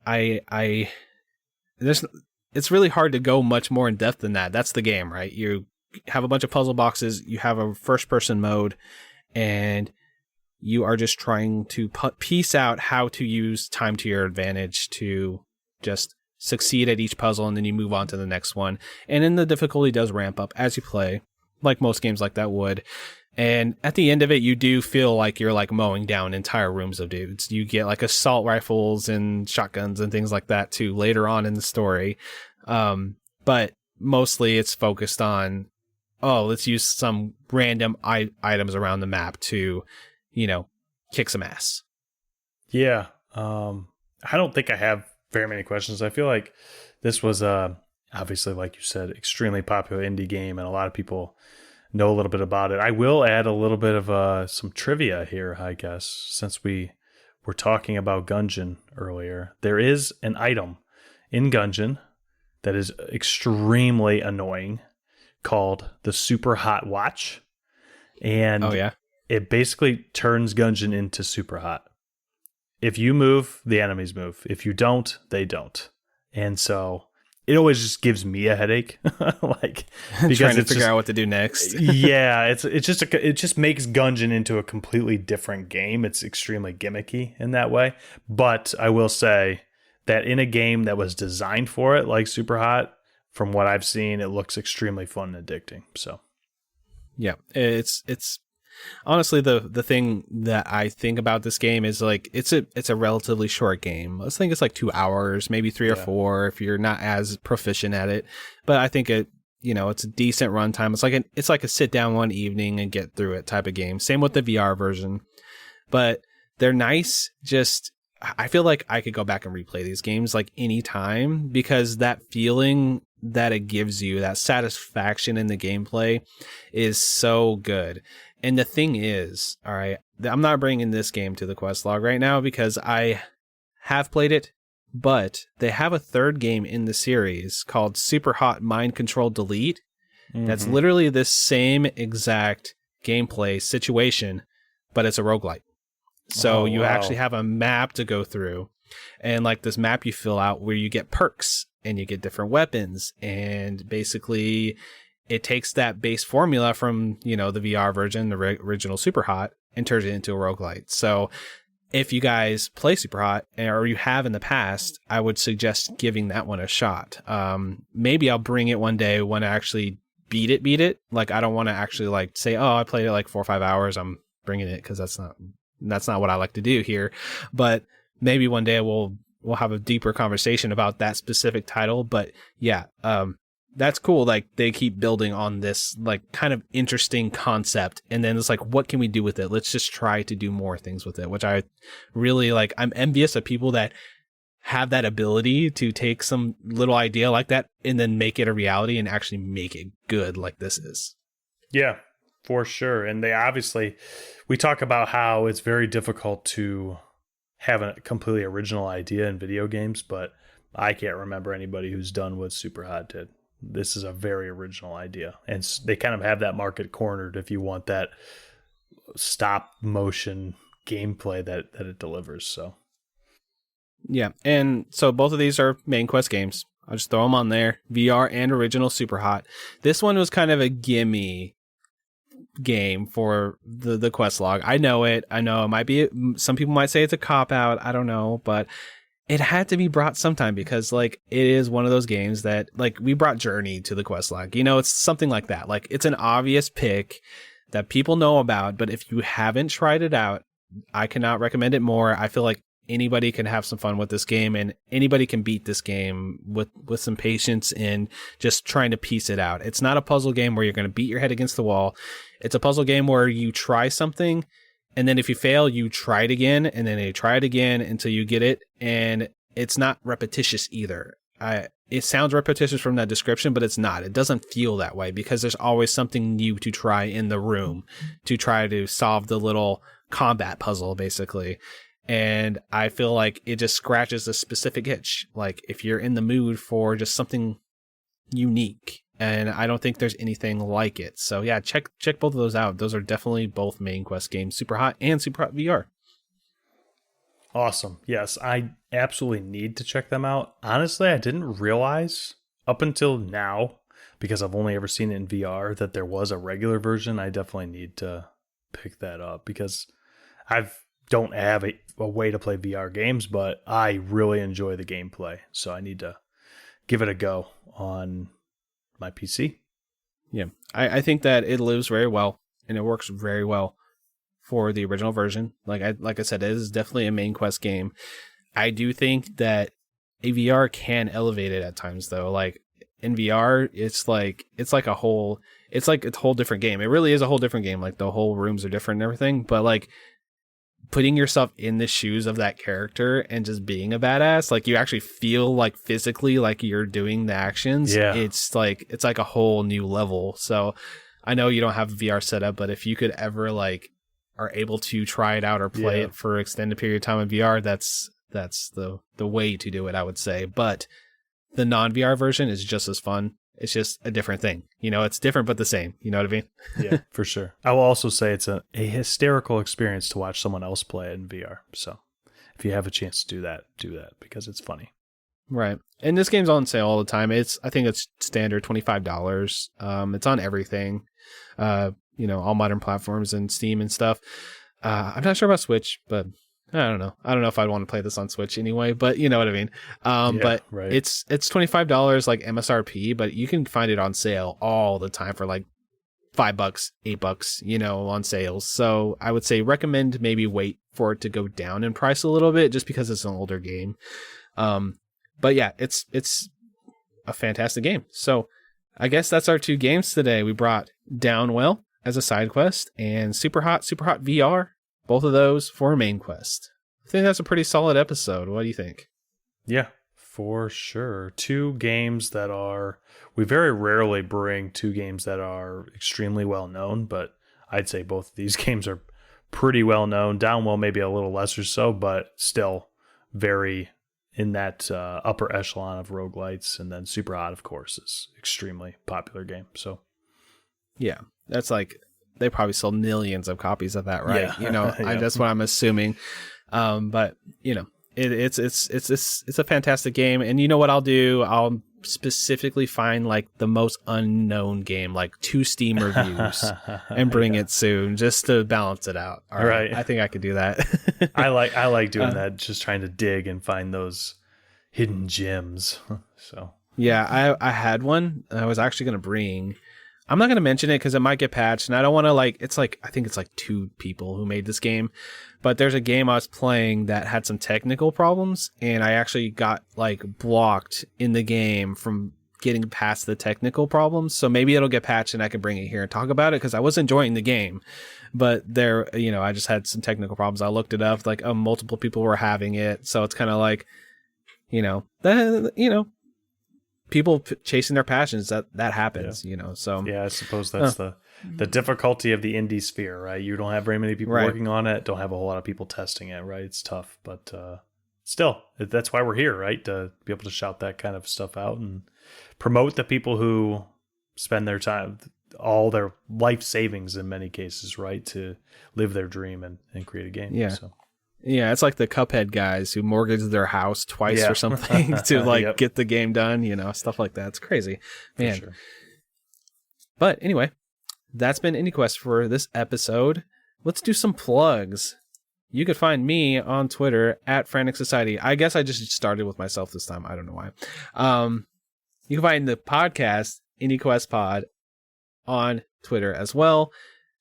It's really hard to go much more in depth than that. That's the game, right? You have a bunch of puzzle boxes, you have a first person mode, and you are just trying to piece out how to use time to your advantage to just succeed at each puzzle, and then you move on to the next one. And then the difficulty does ramp up as you play, like most games like that would. And at the end of it, you do feel like you're like mowing down entire rooms of dudes. You get like assault rifles and shotguns and things like that too later on in the story. But mostly it's focused on, let's use some random items around the map to, you know, kick some ass. Yeah. I don't think I have very many questions. I feel like this was obviously, like you said, extremely popular indie game, and a lot of people know a little bit about it. I will add a little bit of some trivia here, I guess, since we were talking about Gungeon earlier. There is an item in Gungeon that is extremely annoying called the Superhot Watch. And it basically turns Gungeon into Superhot. If you move, the enemies move. If you don't, they don't. And so it always just gives me a headache, like because trying to figure out what to do next. Yeah, it just makes Gungeon into a completely different game. It's extremely gimmicky in that way. But I will say that in a game that was designed for it, like Superhot, from what I've seen, it looks extremely fun and addicting. So, yeah, it's honestly the thing that I think about this game is like it's a relatively short game. I think it's like 2 hours, maybe 3 or 4 if you're not as proficient at it. But I think it's a decent runtime. It's like a sit down one evening and get through it type of game. Same with the VR version. But they're nice. Just I feel like I could go back and replay these games like any time because that feeling that it gives you, that satisfaction in the gameplay is so good. And the thing is, all right, I'm not bringing this game to the quest log right now because I have played it, but they have a third game in the series called Superhot Mind Control Delete, that's literally this same exact gameplay situation, but it's a roguelite. So you actually have a map to go through, and like this map you fill out where you get perks and you get different weapons, and basically it takes that base formula from, the VR version, the original Superhot, and turns it into a roguelite. So if you guys play Superhot, or you have in the past, I would suggest giving that one a shot. Maybe I'll bring it one day when I actually beat it. Like, I don't want to actually like say, oh, I played it like 4 or 5 hours, I'm bringing it, because that's not what I like to do here. But maybe one day we'll have a deeper conversation about that specific title. But yeah, that's cool. Like, they keep building on this like kind of interesting concept, and then it's like, what can we do with it? Let's just try to do more things with it, which I really like. I'm envious of people that have that ability to take some little idea like that and then make it a reality and actually make it good like this is. Yeah, for sure. And we talk about how it's very difficult to have a completely original idea in video games, but I can't remember anybody who's done what Superhot did. This is a very original idea, and they kind of have that market cornered if you want that stop motion gameplay that it delivers. So yeah, and so both of these are main quest games. I'll just throw them on there, VR and original Superhot. This one was kind of a gimme game for the quest log. I know it might be, some people might say it's a cop out, I don't know, but it had to be brought sometime, because like it is one of those games that, like, we brought Journey to the quest log. It's something like that. Like, it's an obvious pick that people know about, but if you haven't tried it out, I cannot recommend it more. I feel like anybody can have some fun with this game, and anybody can beat this game with some patience and just trying to piece it out. It's not a puzzle game where you're going to beat your head against the wall. It's a puzzle game where you try something, and then if you fail, you try it again, and then you try it again until you get it. And it's not repetitious either. It sounds repetitious from that description, but it's not. It doesn't feel that way, because there's always something new to try in the room to try to solve the little combat puzzle, basically. And I feel like it just scratches a specific itch. Like, if you're in the mood for just something unique, and I don't think there's anything like it. So yeah, check both of those out. Those are definitely both main quest games, Superhot and Superhot VR. Awesome. Yes, I absolutely need to check them out. Honestly, I didn't realize up until now, because I've only ever seen it in VR, that there was a regular version. I definitely need to pick that up, because I don't have a way to play VR games, but I really enjoy the gameplay. So I need to give it a go on my PC. Yeah, I think that it lives very well, and it works very well for the original version. Like I said, it is definitely a main quest game. I do think that a VR can elevate it at times, though. Like, in VR, it's a whole different game. It really is a whole different game. Like, the whole rooms are different and everything, but like, putting yourself in the shoes of that character and just being a badass, like, you actually feel like physically like you're doing the actions. Yeah. It's like a whole new level. So I know you don't have a VR setup, but if you could ever like are able to try it out or play it for extended period of time in VR, that's the way to do it, I would say. But the non-VR version is just as fun. It's just a different thing. It's different but the same. You know what I mean? Yeah, for sure. I will also say it's a hysterical experience to watch someone else play it in VR. So if you have a chance to do that, because it's funny. Right. And this game's on sale all the time. I think it's standard $25. It's on everything. All modern platforms and Steam and stuff. I'm not sure about Switch, but I don't know. I don't know if I'd want to play this on Switch anyway, but you know what I mean. But right. It's $25 like MSRP, but you can find it on sale all the time for like $5, $8, on sales. So I would say recommend maybe wait for it to go down in price a little bit, just because it's an older game. But yeah, it's a fantastic game. So I guess that's our two games today. We brought Downwell as a side quest and Superhot VR. Both of those for main quest. I think that's a pretty solid episode. What do you think? Yeah, for sure. Two games we very rarely bring two games that are extremely well known, but I'd say both of these games are pretty well known. Downwell maybe a little lesser so, but still very in that upper echelon of roguelites. And then Superhot, of course, is extremely popular game. So Yeah, that's like they probably sold millions of copies of that, right? Yeah. You know, Yeah. that's what I'm assuming. But you know, it's a fantastic game, and you know what I'll do? I'll specifically find like the most unknown game, like 2 Steam reviews, and bring it soon just to balance it out. All right. I think I could do that. I like doing that, just trying to dig and find those hidden gems. So yeah, I had one I was actually going to bring. I'm not going to mention it because it might get patched, and I don't want to I think it's like 2 people who made this game, but there's a game I was playing that had some technical problems, and I actually got like blocked in the game from getting past the technical problems. So maybe it'll get patched and I can bring it here and talk about it because I was enjoying the game, but there, you know, I just had some technical problems. I looked it up, like multiple people were having it. So it's kind of like, people chasing their passions, that happens, so yeah, I suppose that's the difficulty of the indie sphere, right? You don't have very many people working on it, don't have a whole lot of people testing it, right? It's tough, but still, that's why we're here, right? To be able to shout that kind of stuff out and promote the people who spend their time, all their life savings in many cases, right, to live their dream and create a game. Yeah, it's like the Cuphead guys who mortgaged their house twice or something to get the game done, stuff like that. It's crazy, man. For sure. But anyway, that's been IndieQuest for this episode. Let's do some plugs. You could find me on Twitter at Frantic Society. I guess I just started with myself this time. I don't know why. You can find the podcast IndieQuest Pod on Twitter as well.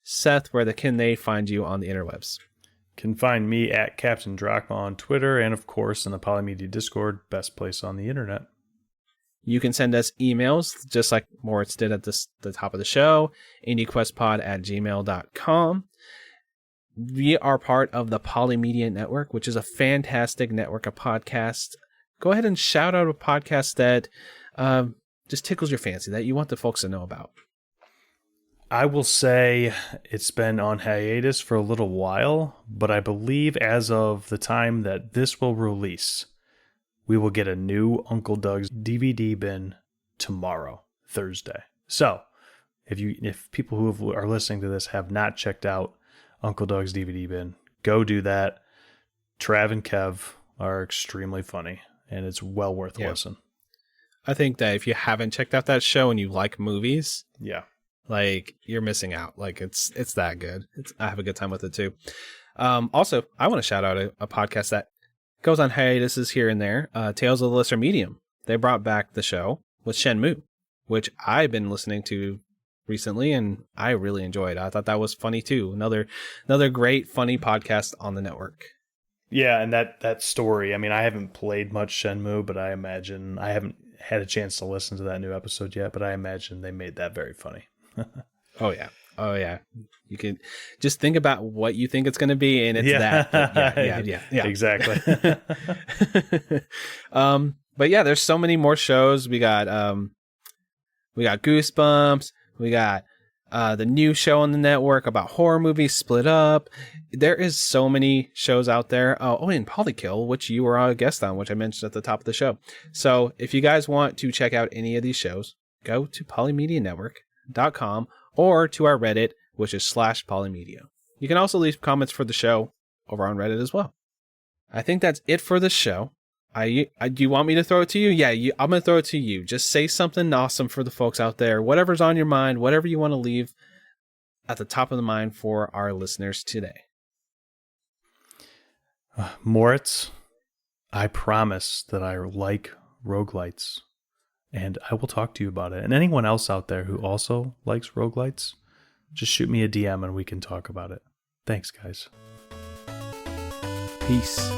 Seth, where can they find you on the interwebs? Can find me at Captain Drachma on Twitter, and of course in the Polymedia Discord, best place on the internet. You can send us emails, just like Moritz did at the top of the show, indiequestpod@gmail.com. We are part of the Polymedia Network, which is a fantastic network of podcasts. Go ahead and shout out a podcast that just tickles your fancy, that you want the folks to know about. I will say it's been on hiatus for a little while, but I believe as of the time that this will release, we will get a new Uncle Doug's DVD bin tomorrow, Thursday. So if people who are listening to this have not checked out Uncle Doug's DVD bin, go do that. Trav and Kev are extremely funny, and it's well worth a listen. I think that if you haven't checked out that show and you like movies, like you're missing out. Like it's that good. I have a good time with it too. Also, I want to shout out a podcast that goes on hiatuses here and there. Tales of the Lesser Medium. They brought back the show with Shenmue, which I've been listening to recently, and I really enjoyed. I thought that was funny too. Another great funny podcast on the network. Yeah, and that story. I mean, I haven't played much Shenmue, but I imagine I haven't had a chance to listen to that new episode yet. But I imagine they made that very funny. Oh yeah. You can just think about what you think it's going to be, and it's that. Yeah. Exactly. But yeah, there's so many more shows. We got Goosebumps. We got the new show on the network about horror movies, Split Up. There is so many shows out there. Oh, and Polykill, which you were a guest on, which I mentioned at the top of the show. So if you guys want to check out any of these shows, go to polymedianetwork.com or to our Reddit, which is /Polymedia. You can also leave comments for the show over on Reddit as well. I think that's it for the show. Do you want me to throw it to you? Yeah, I'm going to throw it to you. Just say something awesome for the folks out there. Whatever's on your mind, whatever you want to leave at the top of the mind for our listeners today. Moritz, I promise that I like roguelites, and I will talk to you about it. And anyone else out there who also likes roguelites, just shoot me a DM and we can talk about it. Thanks, guys. Peace.